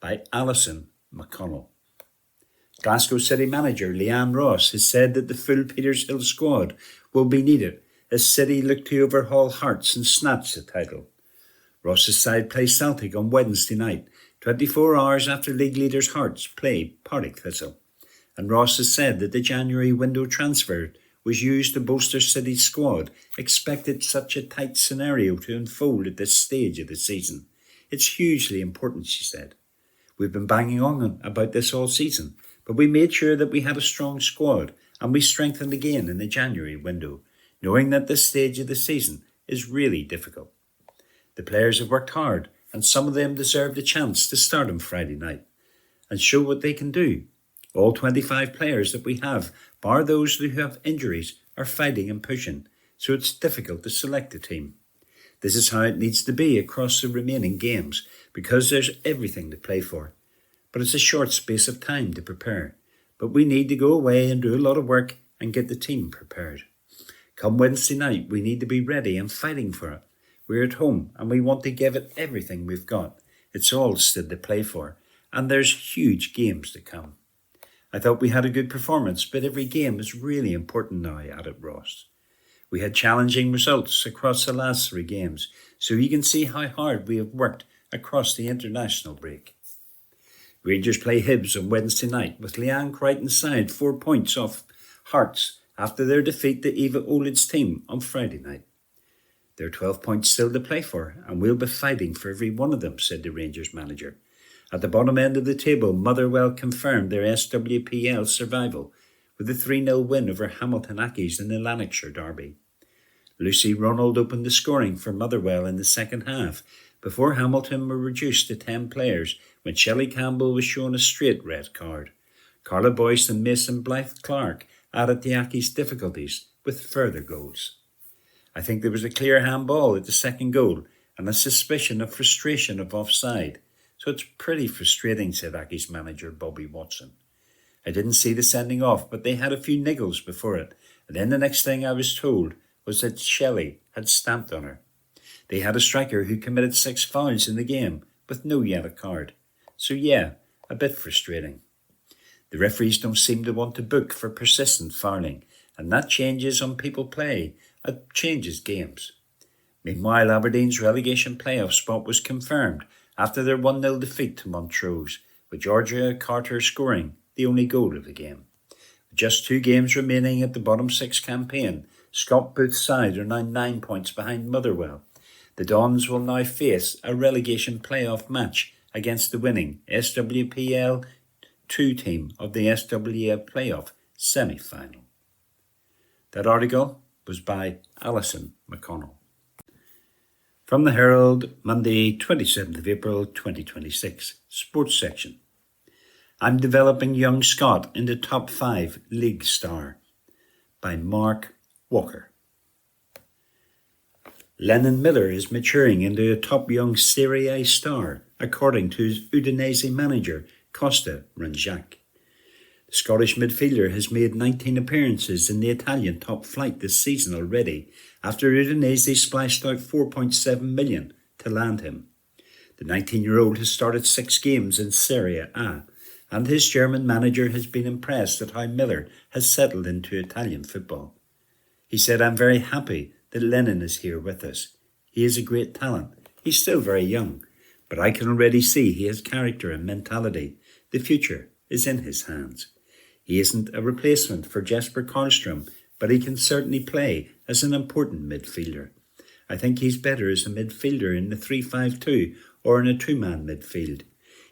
by Alison McConnell. Glasgow City manager Leanne Ross has said that the full Petershill squad will be needed as City look to overhaul Hearts and snatch the title. Ross's side plays Celtic on Wednesday night, 24 hours after league leaders Hearts play Partick Thistle. And Ross has said that the January window transfer was used to bolster City's squad, expected such a tight scenario to unfold at this stage of the season. It's hugely important, she said. We've been banging on about this all season, but we made sure that we had a strong squad and we strengthened again in the January window, knowing that this stage of the season is really difficult. The players have worked hard and some of them deserved a chance to start on Friday night and show what they can do. All 25 players that we have, bar those who have injuries, are fighting and pushing, so it's difficult to select a team. This is how it needs to be across the remaining games, because there's everything to play for. But it's a short space of time to prepare. But we need to go away and do a lot of work and get the team prepared. Come Wednesday night, we need to be ready and fighting for it. We're at home and we want to give it everything we've got. It's all still to play for, and there's huge games to come. I thought we had a good performance, but every game is really important now, added Ross. We had challenging results across the last 3 games, so you can see how hard we have worked across the international break. Rangers play Hibs on Wednesday night, with Leanne Crichton's side 4 points off Hearts after their defeat to Eva Oled's team on Friday night. There are 12 points still to play for, and we'll be fighting for every one of them, said the Rangers manager. At the bottom end of the table, Motherwell confirmed their SWPL survival with a 3-0 win over Hamilton Accies in the Lanarkshire derby. Lucy Ronald opened the scoring for Motherwell in the second half before Hamilton were reduced to 10 players when Shelley Campbell was shown a straight red card. Carla Boyce and Mason Blythe Clark added to Accies' difficulties with further goals. I think there was a clear handball at the second goal and a suspicion of frustration of offside. So it's pretty frustrating, said Accies manager Bobby Watson. I didn't see the sending off, but they had a few niggles before it. And then the next thing I was told was that Shelley had stamped on her. They had a striker who committed 6 fouls in the game with no yellow card. So yeah, a bit frustrating. The referees don't seem to want to book for persistent fouling, and that changes on people play. It changes games. Meanwhile, Aberdeen's relegation playoff spot was confirmed after their 1-0 defeat to Montrose, with Georgia Carter scoring the only goal of the game. With just 2 games remaining at the bottom 6 campaign, Scott Booth's side are now 9 points behind Motherwell. The Dons will now face a relegation playoff match against the winning SWPL 2 team of the SWPL playoff semi-final. That article was by Alison McConnell. From the Herald, Monday 27th of April 2026, Sports Section. I'm developing young Scott into top 5 league star, by Mark Walker. Lennon Miller is maturing into a top young Serie A star, according to his Udinese manager, Costa Ranjak. The Scottish midfielder has made 19 appearances in the Italian top flight this season already, after Udinese splashed out $4.7 million to land him. The 19-year-old has started 6 games in Serie A, and his German manager has been impressed at how Miller has settled into Italian football. He said, I'm very happy that Lennon is here with us. He is a great talent. He's still very young, but I can already see he has character and mentality. The future is in his hands. He isn't a replacement for Jesper Karlström, but he can certainly play as an important midfielder. I think he's better as a midfielder in the 3-5-2 or in a 2-man midfield.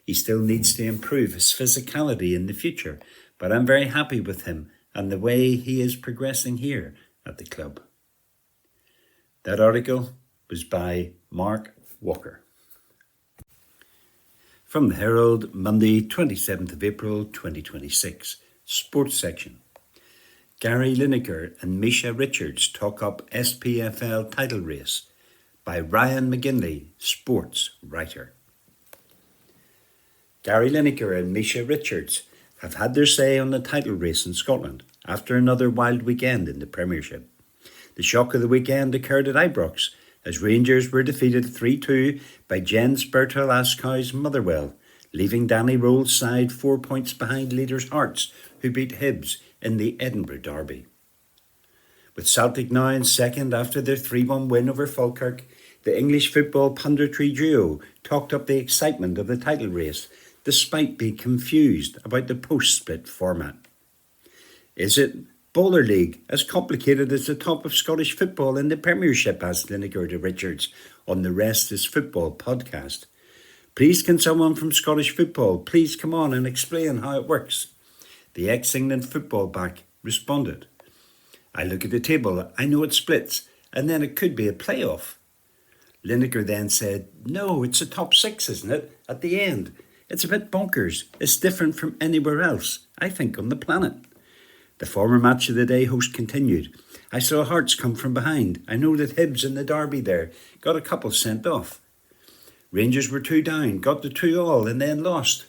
He still needs to improve his physicality in the future, but I'm very happy with him and the way he is progressing here at the club. That article was by Mark Walker. From the Herald, Monday 27th of April 2026, Sports Section. Gary Lineker and Misha Richards talk up SPFL title race by Ryan McGinley, sports writer. Gary Lineker and Misha Richards have had their say on the title race in Scotland after another wild weekend in the Premiership. The shock of the weekend occurred at Ibrox as Rangers were defeated 3-2 by Jens Bertel Askow's Motherwell, leaving Danny Roll's side 4 points behind leaders Hearts, who beat Hibs in the Edinburgh Derby. With Celtic now in second after their 3-1 win over Falkirk, the English football punditry duo talked up the excitement of the title race despite being confused about the post-split format. Is it Bowler League as complicated as the top of Scottish football in the Premiership, asked Lineker to Richards on the Rest is Football podcast. Please can someone from Scottish football please come on and explain how it works? The ex-England football back responded, I look at the table, I know it splits, and then it could be a playoff. Lineker then said, no, it's a top six, isn't it, at the end? It's a bit bonkers. It's different from anywhere else, I think, on the planet. The former match of the day host continued. I saw Hearts come from behind. I know that Hibs in the derby there got a couple sent off. Rangers were 2 down, got the 2-2 and then lost.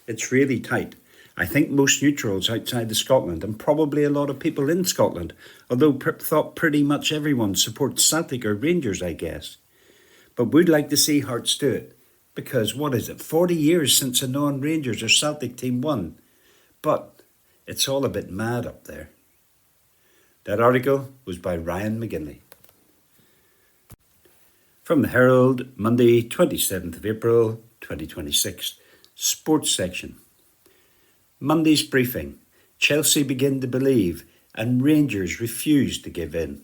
It's really tight. I think most neutrals outside of Scotland and probably a lot of people in Scotland, although thought pretty much everyone supports Celtic or Rangers, I guess. But would like to see Hearts do it. Because, 40 years since a non-Rangers or Celtic team won. But it's all a bit mad up there. That article was by Ryan McGinley. From the Herald, Monday, 27th of April, 2026. Sports section. Monday's briefing. Chelsea begin to believe and Rangers refuse to give in.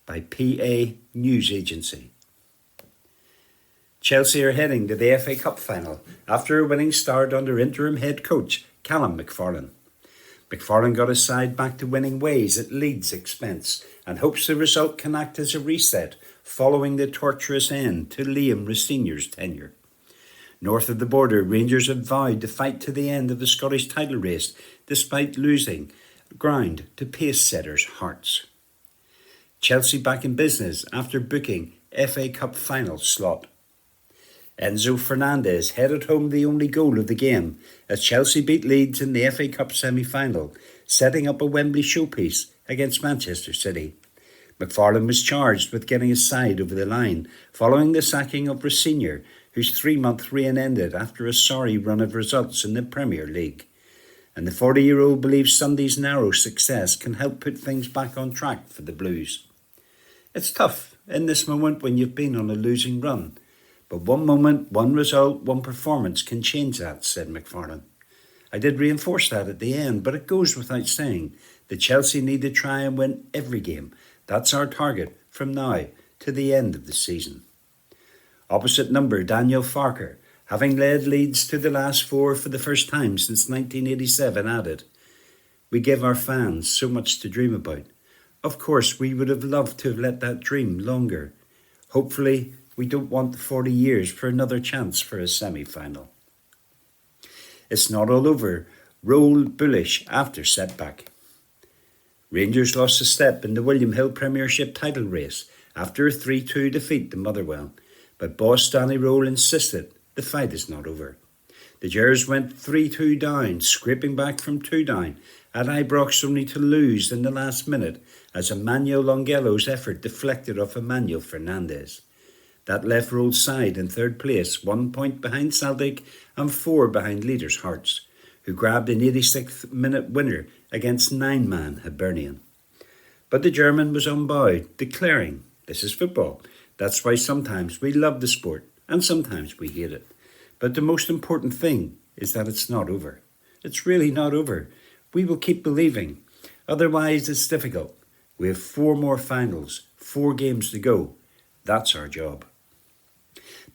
By PA News Agency. Chelsea are heading to the FA Cup final after a winning start under interim head coach Callum McFarlane. McFarlane got his side back to winning ways at Leeds' expense and hopes the result can act as a reset following the torturous end to Liam Rosenior's tenure. North of the border, Rangers have vowed to fight to the end of the Scottish title race despite losing ground to pace-setters Hearts. Chelsea back in business after booking FA Cup final slot. Enzo Fernandez headed home the only goal of the game as Chelsea beat Leeds in the FA Cup semi-final, setting up a Wembley showpiece against Manchester City. McFarlane was charged with getting his side over the line following the sacking of Rosenior, whose 3-month reign ended after a sorry run of results in the Premier League. And the 40-year-old believes Sunday's narrow success can help put things back on track for the Blues. It's tough in this moment when you've been on a losing run. But one moment, one result, one performance can change that, said McFarlane. I did reinforce that at the end, but it goes without saying that Chelsea need to try and win every game. That's our target from now to the end of the season. Opposite number, Daniel Farker, having led Leeds to the last 4 for the first time since 1987, added, We give our fans so much to dream about. Of course, we would have loved to have let that dream longer. Hopefully, we don't want 40 years for another chance for a semi-final. It's not all over. Roll bullish after setback. Rangers lost a step in the William Hill Premiership title race after a 3-2 defeat to Motherwell, but boss Danny Roll insisted the fight is not over. The Gers went 3-2 down, scraping back from 2 down, at Ibrox only to lose in the last minute as Emmanuel Longello's effort deflected off Emmanuel Fernandez. That left Roll's side in third place, 1 point behind Celtic and 4 behind leaders Hearts, who grabbed an 86th minute winner against 9-man Hibernian. But the German was unbowed, declaring, This is football. That's why sometimes we love the sport and sometimes we hate it. But the most important thing is that it's not over. It's really not over. We will keep believing. Otherwise, it's difficult. We have 4 more finals, 4 games to go. That's our job.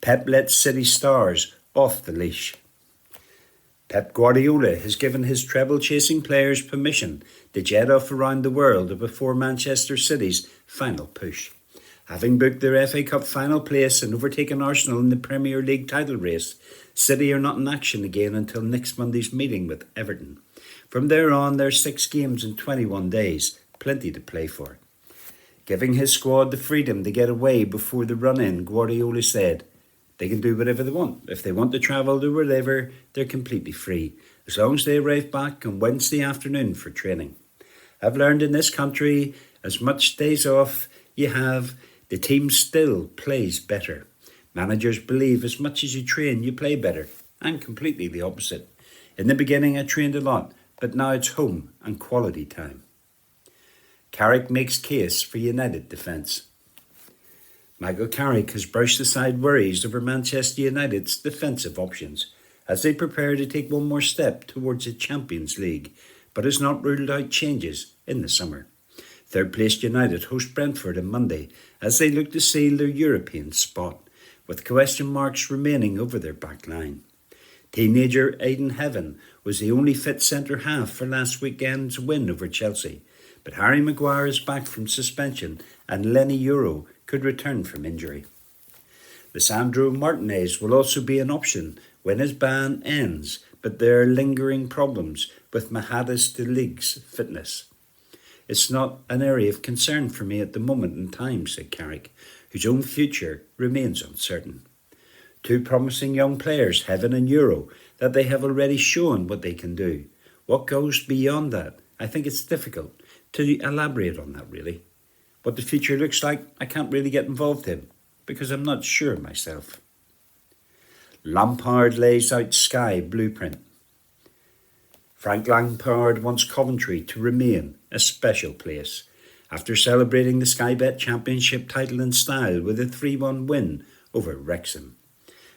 Pep lets City stars off the leash. Pep Guardiola has given his treble-chasing players permission to jet off around the world before Manchester City's final push. Having booked their FA Cup final place and overtaken Arsenal in the Premier League title race, City are not in action again until next Monday's meeting with Everton. From there on, there's 6 games in 21 days, plenty to play for. Giving his squad the freedom to get away before the run-in, Guardiola said, they can do whatever they want. If they want to travel to wherever, they're completely free, as long as they arrive back on Wednesday afternoon for training. I've learned in this country, as much days off you have, the team still plays better. Managers believe as much as you train, you play better. I'm completely the opposite. In the beginning, I trained a lot, but now it's home and quality time. Carrick makes case for United defence. Michael Carrick has brushed aside worries over Manchester United's defensive options as they prepare to take one more step towards the Champions League, but has not ruled out changes in the summer. Third-placed United host Brentford on Monday as they look to seal their European spot, with question marks remaining over their back line. Teenager Aiden Heaven was the only fit centre-half for last weekend's win over Chelsea, but Harry Maguire is back from suspension and Lenny Euro could return from injury. Lisandro Martinez will also be an option when his ban ends, but there are lingering problems with Mahadas de Lig's fitness. It's not an area of concern for me at the moment in time, said Carrick, whose own future remains uncertain. 2 promising young players, Heaven and Euro, that they have already shown what they can do. What goes beyond that? I think it's difficult to elaborate on that, really. What the future looks like, I can't really get involved in, because I'm not sure myself. Lampard lays out Sky blueprint. Frank Lampard wants Coventry to remain a special place after celebrating the Sky Bet Championship title in style with a 3-1 win over Wrexham.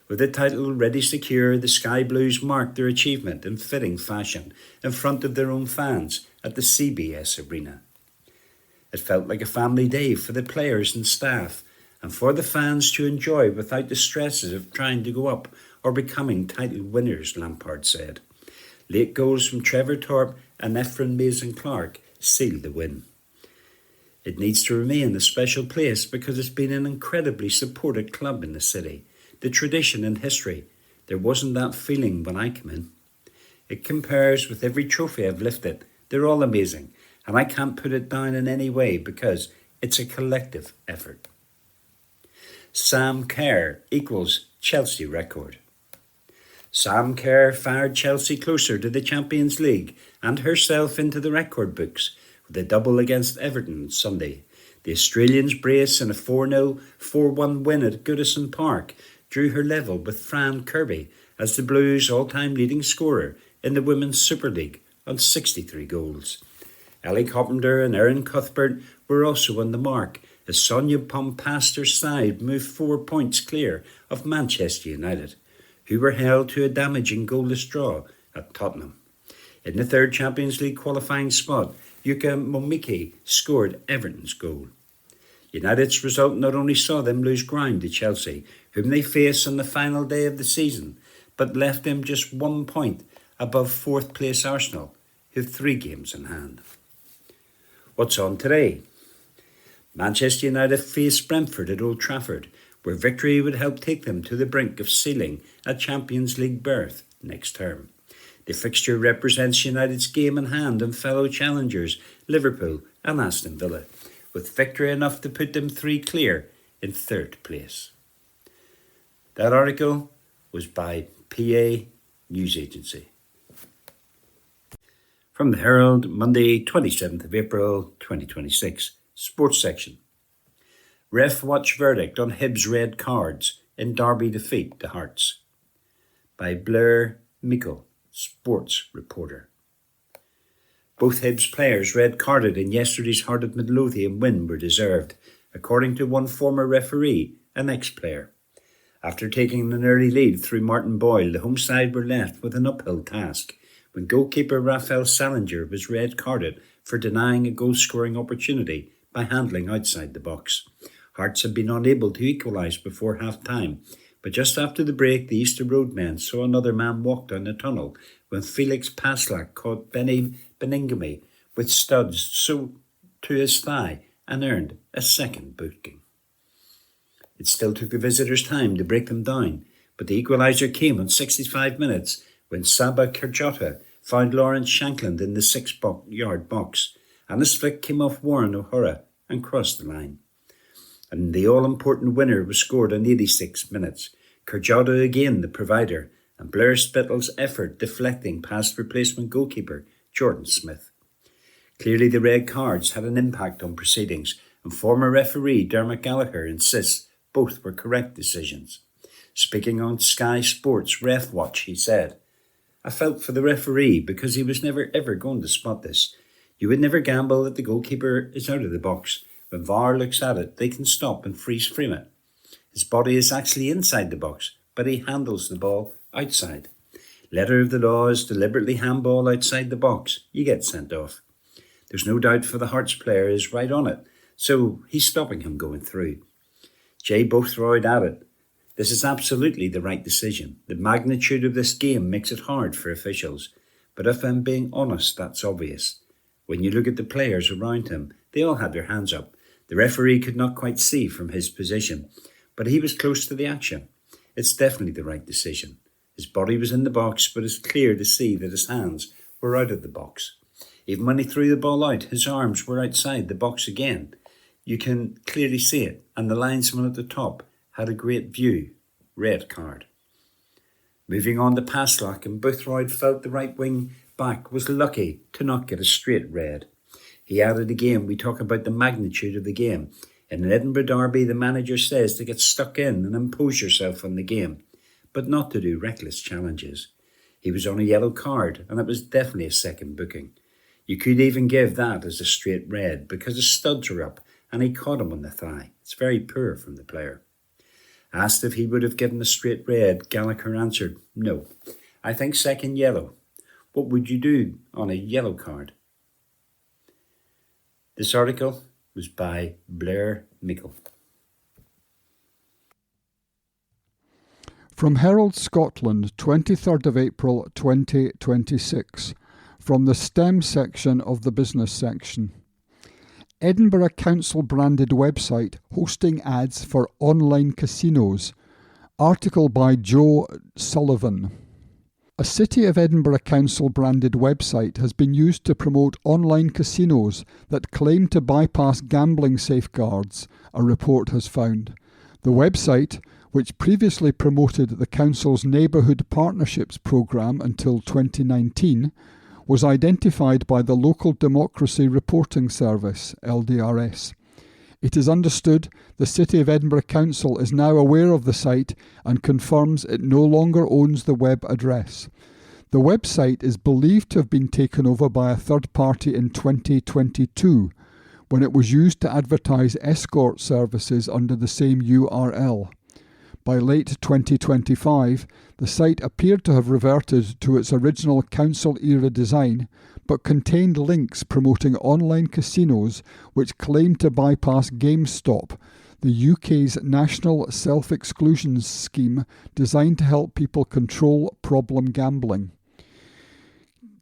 With the title already secure, the Sky Blues marked their achievement in fitting fashion in front of their own fans at the CBS Arena. It felt like a family day for the players and staff, and for the fans to enjoy without the stresses of trying to go up or becoming title winners, Lampard said. Late goals from Trevor Thorpe and Ephraim Mason-Clark sealed the win. It needs to remain a special place because it's been an incredibly supported club in the city. The tradition and history, there wasn't that feeling when I came in. It compares with every trophy I've lifted. They're all amazing, and I can't put it down in any way because it's a collective effort. Sam Kerr equals Chelsea record. Sam Kerr fired Chelsea closer to the Champions League and herself into the record books with a double against Everton Sunday. The Australians' brace in a 4-0, 4-1 win at Goodison Park drew her level with Fran Kirby as the Blues' all-time leading scorer in the Women's Super League on 63 goals. Ellie Carpenter and Erin Cuthbert were also on the mark as Sonia Pompaster's side moved 4 points clear of Manchester United, who were held to a damaging goalless draw at Tottenham. In the third Champions League qualifying spot, Yuka Momiki scored Everton's goal. United's result not only saw them lose ground to Chelsea, whom they face on the final day of the season, but left them just 1 point above 4th place Arsenal, who have 3 games in hand. What's on today? Manchester United face Brentford at Old Trafford, where victory would help take them to the brink of sealing a Champions League berth next term. The fixture represents United's game in hand and fellow challengers Liverpool and Aston Villa, with victory enough to put them 3 clear in 3rd place. That article was by PA News Agency. From the Herald, Monday 27th of April 2026, Sports section. Ref watch verdict on Hibs red cards in Derby defeat to Hearts. By Blair Meikle, sports reporter. Both Hibs players red carded in yesterday's Heart of Midlothian win were deserved, according to one former referee, an ex-player. After taking an early lead through Martin Boyle, the home side were left with an uphill task when goalkeeper Raphael Salinger was red carded for denying a goal-scoring opportunity by handling outside the box. Hearts had been unable to equalise before half-time, but just after the break, the Easter Road men saw another man walk down the tunnel when Felix Paslak caught Benny Beningame with studs so to his thigh and earned a second booking. It still took the visitors time to break them down, but the equaliser came on 65 minutes when Saba Kerjota found Lawrence Shankland in the 6-yard box, and his flick came off Warren O'Hara and crossed the line. And the all-important winner was scored in 86 minutes. Kurjada again the provider, and Blair Spittle's effort deflecting past replacement goalkeeper Jordan Smith. Clearly the red cards had an impact on proceedings, and former referee Dermot Gallagher insists both were correct decisions. Speaking on Sky Sports Ref Watch, he said, "I felt for the referee because he was never ever going to spot this. You would never gamble that the goalkeeper is out of the box. When VAR looks at it, they can stop and freeze frame it. His body is actually inside the box, but he handles the ball outside. Letter of the law is deliberately handball outside the box. You get sent off. There's no doubt for the Hearts player is right on it, so he's stopping him going through." Jay Bothroyd added, "This is absolutely the right decision. The magnitude of this game makes it hard for officials. But if I'm being honest, that's obvious. When you look at the players around him, they all had their hands up. The referee could not quite see from his position, but he was close to the action. It's definitely the right decision. His body was in the box, but it's clear to see that his hands were out of the box. Even when he threw the ball out, his arms were outside the box again. You can clearly see it, and the linesman at the top had a great view. Red card." Moving on to Passlack, and Boothroyd felt the right wing back was lucky to not get a straight red. He added again, "We talk about the magnitude of the game. In an Edinburgh derby, the manager says to get stuck in and impose yourself on the game, but not to do reckless challenges. He was on a yellow card, and it was definitely a second booking. You could even give that as a straight red because his studs were up and he caught him on the thigh. It's very poor from the player." Asked if he would have given a straight red, Gallagher answered, "No, I think second yellow. What would you do on a yellow card?" This article was by Blair Meikle. From Herald Scotland, 23rd of April 2026, from the STEM section of the business section. Edinburgh Council branded website hosting ads for online casinos. Article by Joe Sullivan. A City of Edinburgh Council branded website has been used to promote online casinos that claim to bypass gambling safeguards, a report has found. The website, which previously promoted the Council's Neighbourhood Partnerships programme until 2019, was identified by the Local Democracy Reporting Service, LDRS. It is understood the City of Edinburgh Council is now aware of the site and confirms it no longer owns the web address. The website is believed to have been taken over by a third party in 2022, when it was used to advertise escort services under the same URL. By late 2025, the site appeared to have reverted to its original council-era design, but contained links promoting online casinos which claimed to bypass GameStop, the UK's national self-exclusion scheme designed to help people control problem gambling.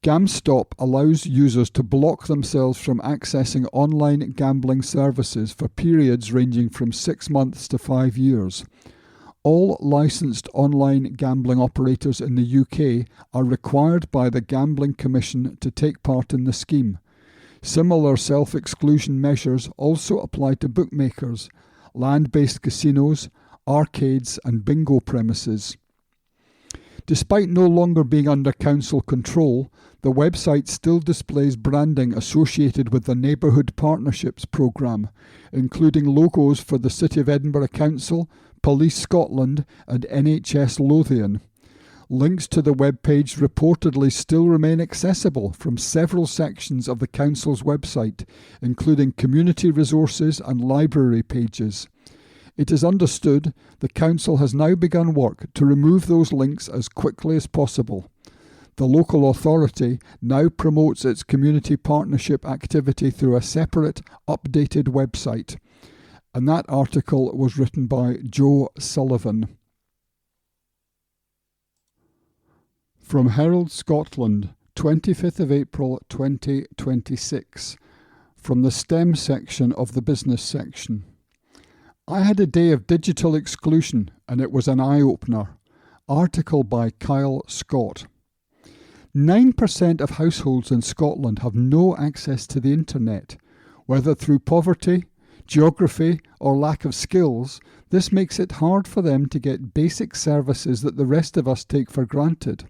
GameStop allows users to block themselves from accessing online gambling services for periods ranging from 6 months to 5 years. All licensed online gambling operators in the UK are required by the Gambling Commission to take part in the scheme. Similar self-exclusion measures also apply to bookmakers, land-based casinos, arcades and bingo premises. Despite no longer being under council control, the website still displays branding associated with the Neighbourhood Partnerships programme, including logos for the City of Edinburgh Council, Police Scotland and NHS Lothian. Links to the webpage reportedly still remain accessible from several sections of the Council's website, including community resources and library pages. It is understood the Council has now begun work to remove those links as quickly as possible. The local authority now promotes its community partnership activity through a separate, updated website. And that article was written by Joe Sullivan. From Herald Scotland, 25th of April 2026, from the STEM section of the business section. I had a day of digital exclusion and it was an eye-opener. Article by Kyle Scott. 9% of households in Scotland have no access to the internet. Whether through poverty, geography, or lack of skills, this makes it hard for them to get basic services that the rest of us take for granted.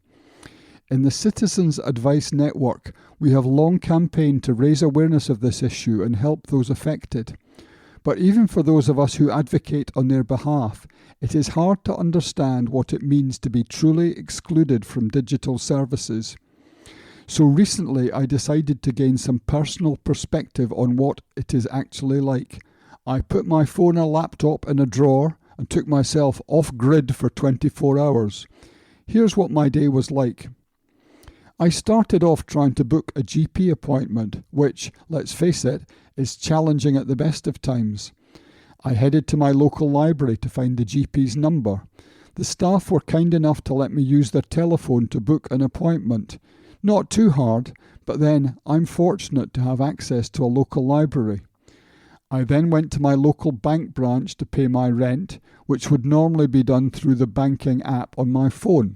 In the Citizens Advice Network, we have long campaigned to raise awareness of this issue and help those affected. But even for those of us who advocate on their behalf, it is hard to understand what it means to be truly excluded from digital services. So recently I decided to gain some personal perspective on what it is actually like. I put my phone and laptop in a drawer and took myself off grid for 24 hours. Here's what my day was like. I started off trying to book a GP appointment, which, let's face it, is challenging at the best of times. I headed to my local library to find the GP's number. The staff were kind enough to let me use their telephone to book an appointment. Not too hard, but then I'm fortunate to have access to a local library. I then went to my local bank branch to pay my rent, which would normally be done through the banking app on my phone.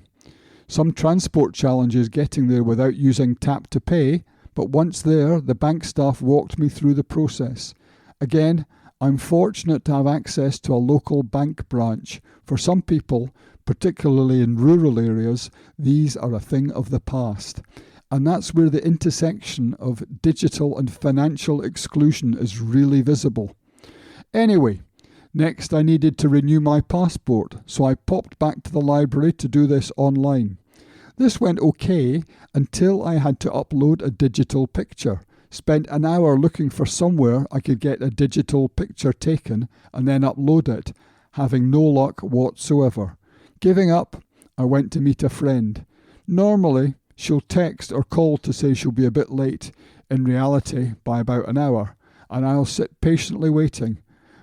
Some transport challenges getting there without using tap to pay, but once there, the bank staff walked me through the process. Again, I'm fortunate to have access to a local bank branch. For some people, particularly in rural areas, these are a thing of the past. And that's where the intersection of digital and financial exclusion is really visible. Anyway, next I needed to renew my passport, so I popped back to the library to do this online. This went okay until I had to upload a digital picture. Spent an hour looking for somewhere I could get a digital picture taken and then upload it, having no luck whatsoever. Giving up, I went to meet a friend. Normally, she'll text or call to say she'll be a bit late, in reality by about an hour, and I'll sit patiently waiting.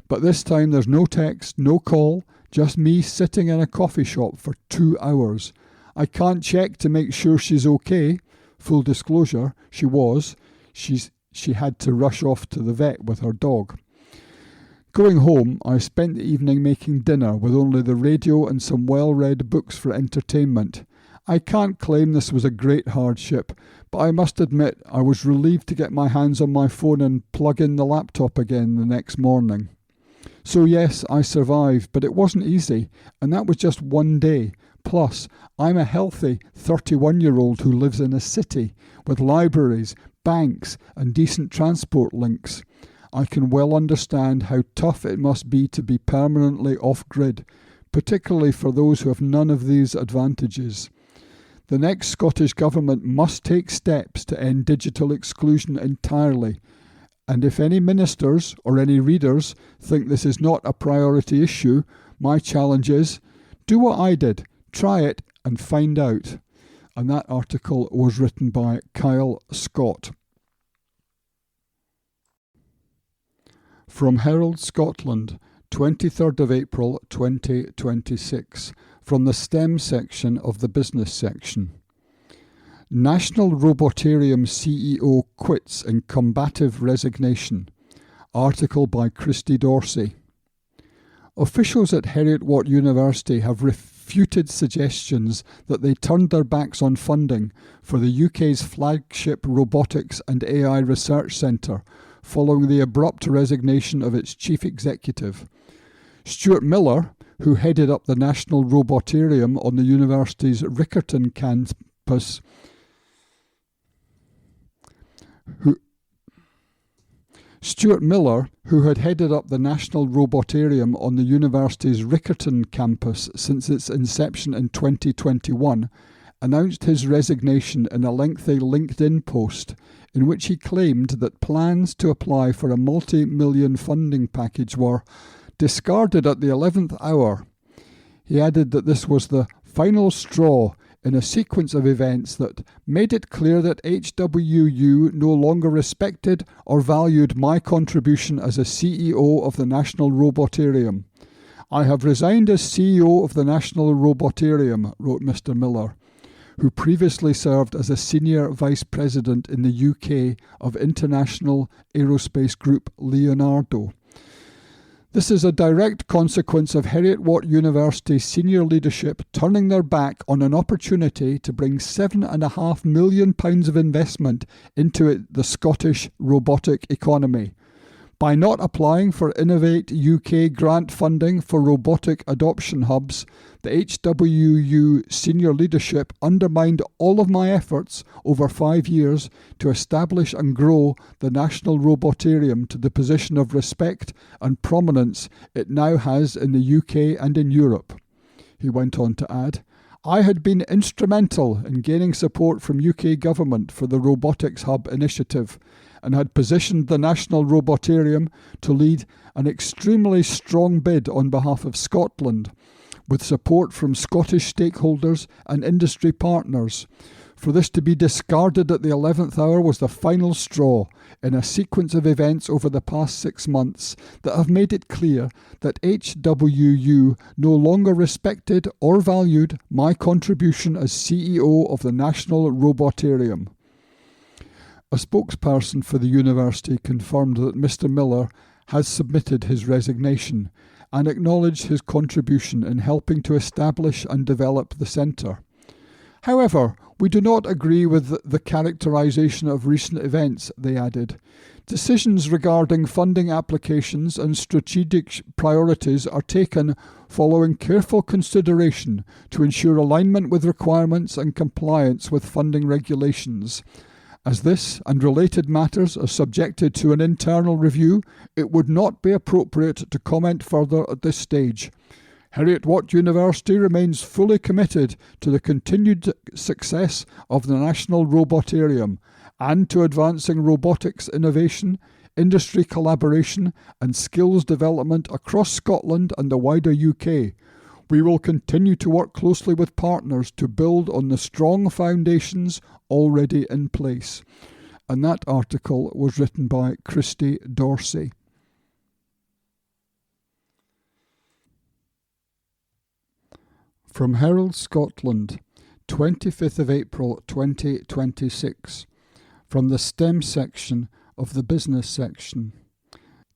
But this time there's no text, no call, just me sitting in a coffee shop for 2 hours. I can't check to make sure she's okay. Full disclosure, she was. She had to rush off to the vet with her dog. Going home, I spent the evening making dinner with only the radio and some well-read books for entertainment. I can't claim this was a great hardship, but I must admit I was relieved to get my hands on my phone and plug in the laptop again the next morning. So yes, I survived, but it wasn't easy, and that was just one day. Plus, I'm a healthy 31-year-old who lives in a city with libraries, banks and decent transport links. I can well understand how tough it must be to be permanently off-grid, particularly for those who have none of these advantages. The next Scottish Government must take steps to end digital exclusion entirely, and if any ministers or any readers think this is not a priority issue, my challenge is, do what I did, try it and find out. And that article was written by Kyle Scott. From Herald Scotland, 23rd of April 2026, from the STEM section of the business section. National Robotarium CEO quits in combative resignation. Article by Christy Dorsey. Officials at Heriot-Watt University have refuted suggestions that they turned their backs on funding for the UK's flagship robotics and AI research centre following the abrupt resignation of its chief executive. Stuart Miller, who headed up the National Robotarium on the university's Riccarton campus, Stuart Miller, who had headed up the National Robotarium on the university's Riccarton campus since its inception in 2021, announced his resignation in a lengthy LinkedIn post in which he claimed that plans to apply for a multi-million funding package were discarded at the 11th hour. He added that this was the final straw in a sequence of events that made it clear that HWU no longer respected or valued my contribution as a CEO of the National Robotarium. I have resigned as CEO of the National Robotarium, wrote Mr. Miller, who previously served as a senior vice president in the UK of international aerospace group Leonardo. This is a direct consequence of Heriot-Watt University's senior leadership turning their back on an opportunity to bring £7.5 million of investment into the Scottish robotic economy. By not applying for Innovate UK grant funding for robotic adoption hubs, the HWU senior leadership undermined all of my efforts over 5 years to establish and grow the National Robotarium to the position of respect and prominence it now has in the UK and in Europe. He went on to add, I had been instrumental in gaining support from UK government for the Robotics Hub initiative, and had positioned the National Robotarium to lead an extremely strong bid on behalf of Scotland, with support from Scottish stakeholders and industry partners. For this to be discarded at the 11th hour was the final straw in a sequence of events over the past 6 months that have made it clear that HWU no longer respected or valued my contribution as CEO of the National Robotarium. A spokesperson for the university confirmed that Mr. Miller has submitted his resignation and acknowledged his contribution in helping to establish and develop the centre. However, we do not agree with the characterisation of recent events, they added. Decisions regarding funding applications and strategic priorities are taken following careful consideration to ensure alignment with requirements and compliance with funding regulations. As this and related matters are subjected to an internal review, it would not be appropriate to comment further at this stage. Heriot-Watt University remains fully committed to the continued success of the National Robotarium and to advancing robotics innovation, industry collaboration and skills development across Scotland and the wider UK. We will continue to work closely with partners to build on the strong foundations already in place. And that article was written by Christy Dorsey. From Herald Scotland, 25th of April 2026. From the STEM section of the business section.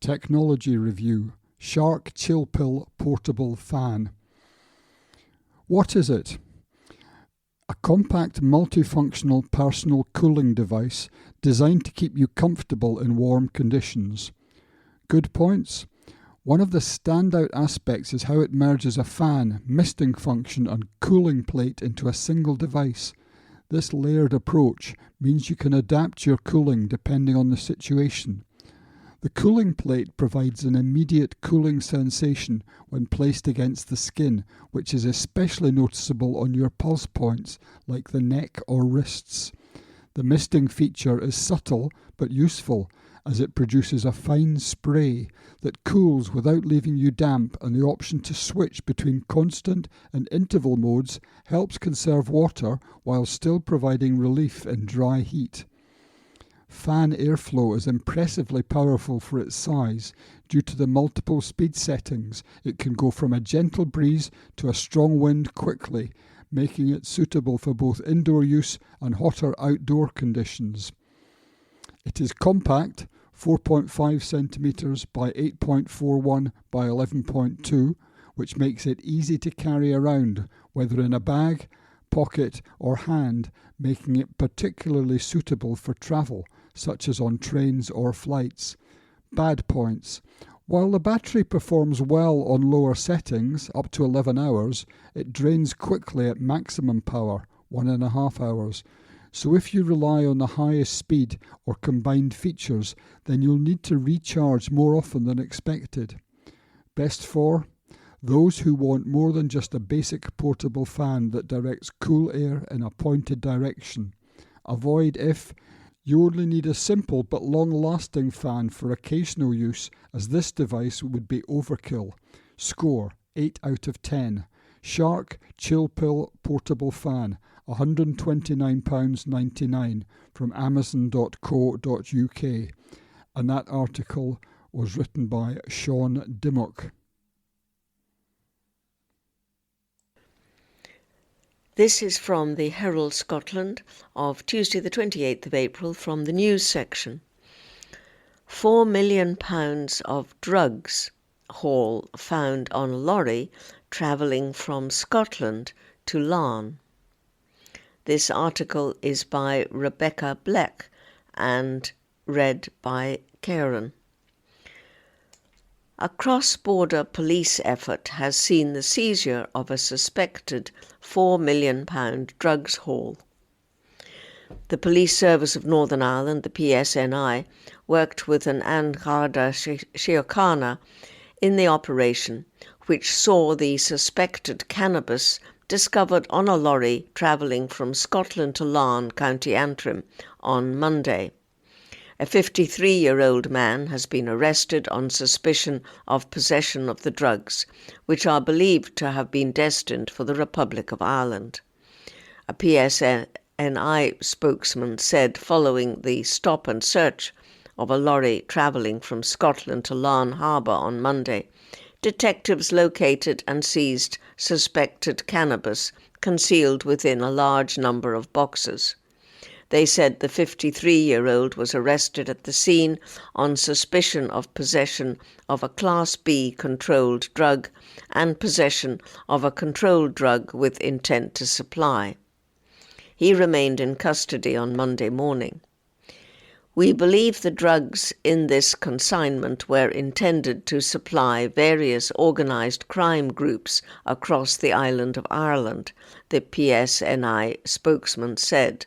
Technology review. Shark Chill Pill Portable Fan. What is it? A compact multifunctional personal cooling device designed to keep you comfortable in warm conditions. Good points? One of the standout aspects is how it merges a fan, misting function and cooling plate into a single device. This layered approach means you can adapt your cooling depending on the situation. The cooling plate provides an immediate cooling sensation when placed against the skin, which is especially noticeable on your pulse points like the neck or wrists. The misting feature is subtle but useful, as it produces a fine spray that cools without leaving you damp, and the option to switch between constant and interval modes helps conserve water while still providing relief in dry heat. Fan airflow is impressively powerful for its size due to the multiple speed settings. It can go from a gentle breeze to a strong wind quickly, making it suitable for both indoor use and hotter outdoor conditions. It is compact, 4.5 centimetres by 8.41 by 11.2, which makes it easy to carry around, whether in a bag, pocket or hand, making it particularly suitable for travel, such as on trains or flights. Bad points. While the battery performs well on lower settings, up to 11 hours, it drains quickly at maximum power, 1.5 hours. So if you rely on the highest speed or combined features, then you'll need to recharge more often than expected. Best for those who want more than just a basic portable fan that directs cool air in a pointed direction. Avoid if you only need a simple but long-lasting fan for occasional use, as this device would be overkill. Score 8 out of 10. Shark Chill Pill Portable Fan, £129.99 from amazon.co.uk. And that article was written by Sean Dimmock. This is from the Herald Scotland of Tuesday the 28th of April from the news section. £4 million of drugs haul found on a lorry travelling from Scotland to Larne. This article is by Rebecca Black and read by Karen. A cross-border police effort has seen the seizure of a suspected £4 million drugs haul. The Police Service of Northern Ireland, the PSNI, worked with an An Garda Síochána in the operation, which saw the suspected cannabis discovered on a lorry travelling from Scotland to Larne, County Antrim, on Monday. A 53-year-old man has been arrested on suspicion of possession of the drugs, which are believed to have been destined for the Republic of Ireland. A PSNI spokesman said following the stop and search of a lorry travelling from Scotland to Larne Harbour on Monday, detectives located and seized suspected cannabis concealed within a large number of boxes. They said the 53-year-old was arrested at the scene on suspicion of possession of a Class B controlled drug and possession of a controlled drug with intent to supply. He remained in custody on Monday morning. We believe the drugs in this consignment were intended to supply various organised crime groups across the island of Ireland, the PSNI spokesman said.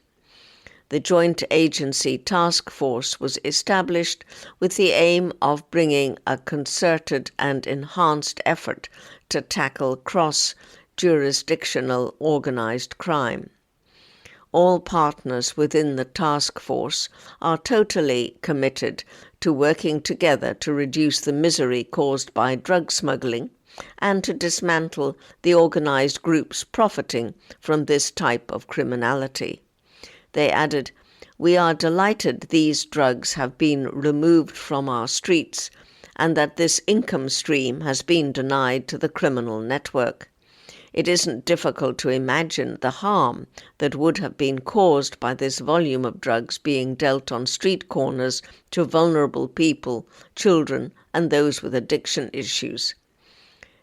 The Joint Agency Task Force was established with the aim of bringing a concerted and enhanced effort to tackle cross-jurisdictional organised crime. All partners within the task force are totally committed to working together to reduce the misery caused by drug smuggling and to dismantle the organised groups profiting from this type of criminality. They added, "We are delighted these drugs have been removed from our streets and that this income stream has been denied to the criminal network. It isn't difficult to imagine the harm that would have been caused by this volume of drugs being dealt on street corners to vulnerable people, children, and those with addiction issues.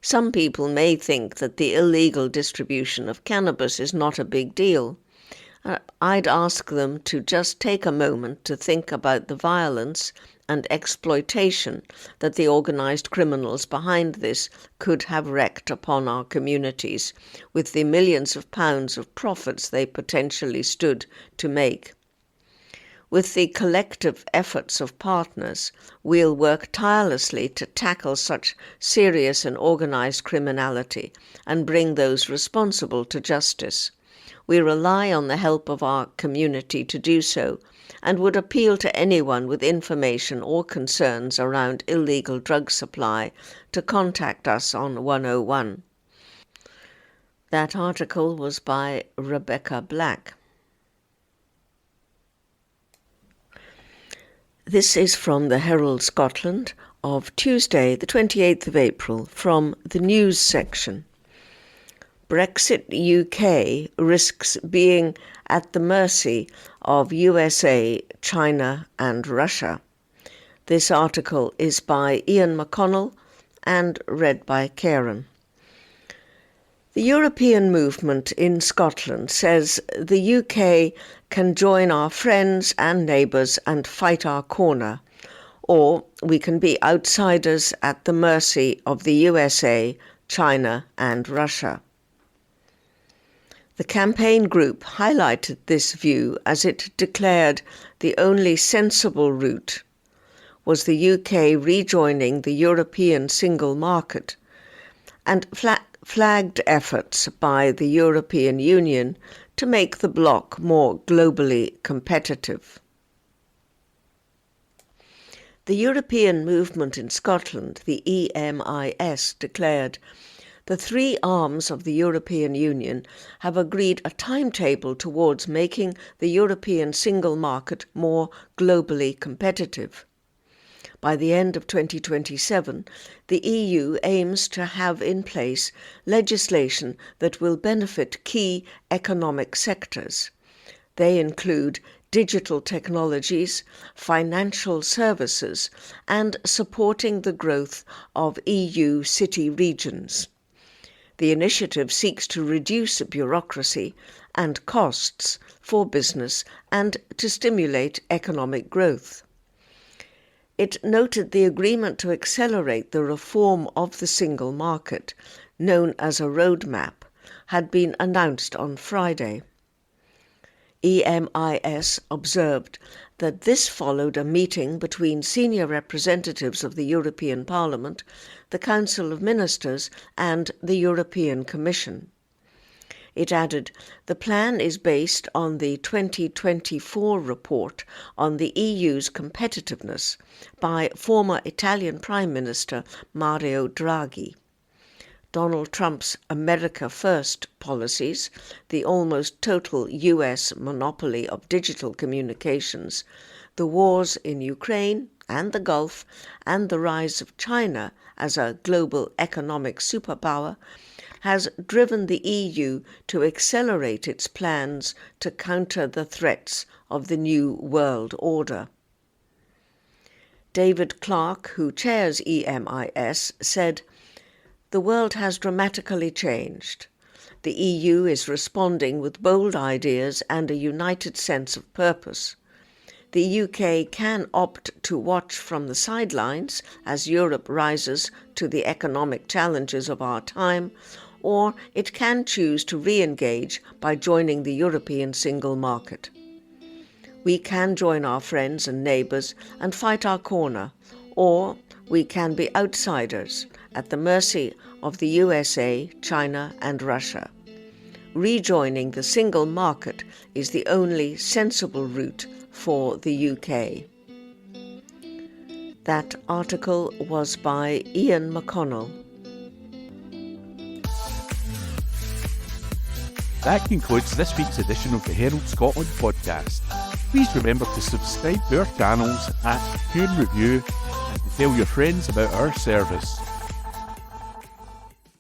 Some people may think that the illegal distribution of cannabis is not a big deal. I'd ask them to just take a moment to think about the violence and exploitation that the organised criminals behind this could have wreaked upon our communities, with the millions of pounds of profits they potentially stood to make. With the collective efforts of partners, we'll work tirelessly to tackle such serious and organised criminality and bring those responsible to justice. We rely on the help of our community to do so, and would appeal to anyone with information or concerns around illegal drug supply to contact us on 101. That article was by Rebecca Black. This is from the Herald Scotland of Tuesday, the 28th of April, from the news section. Brexit UK risks being at the mercy of USA, China and Russia. This article is by Ian McConnell and read by Karen. The European movement in Scotland says the UK can join our friends and neighbours and fight our corner, or we can be outsiders at the mercy of the USA, China and Russia. The campaign group highlighted this view as it declared the only sensible route was the UK rejoining the European single market and flagged efforts by the European Union to make the bloc more globally competitive. The European movement in Scotland, the EMIS, declared the three arms of the European Union have agreed a timetable towards making the European single market more globally competitive. By the end of 2027, the EU aims to have in place legislation that will benefit key economic sectors. They include digital technologies, financial services, and supporting the growth of EU city regions. The initiative seeks to reduce bureaucracy and costs for business and to stimulate economic growth. It noted the agreement to accelerate the reform of the single market, known as a roadmap, had been announced on Friday. EMIS observed that this followed a meeting between senior representatives of the European Parliament, the Council of Ministers, and the European Commission. It added, the plan is based on the 2024 report on the EU's competitiveness by former Italian Prime Minister Mario Draghi. Donald Trump's America First policies, the almost total US monopoly of digital communications, the wars in Ukraine and the Gulf, and the rise of China as a global economic superpower, has driven the EU to accelerate its plans to counter the threats of the new world order. David Clark, who chairs EMIS, said, "The world has dramatically changed. The EU is responding with bold ideas and a united sense of purpose. The UK can opt to watch from the sidelines as Europe rises to the economic challenges of our time, or it can choose to re-engage by joining the European single market. We can join our friends and neighbours and fight our corner, or we can be outsiders at the mercy of the USA, China and Russia. Rejoining the single market is the only sensible route for the UK." That article was by Ian McConnell. That concludes this week's edition of the Herald Scotland podcast. Please remember to subscribe to our channels at Review and Review, and to tell your friends about our service.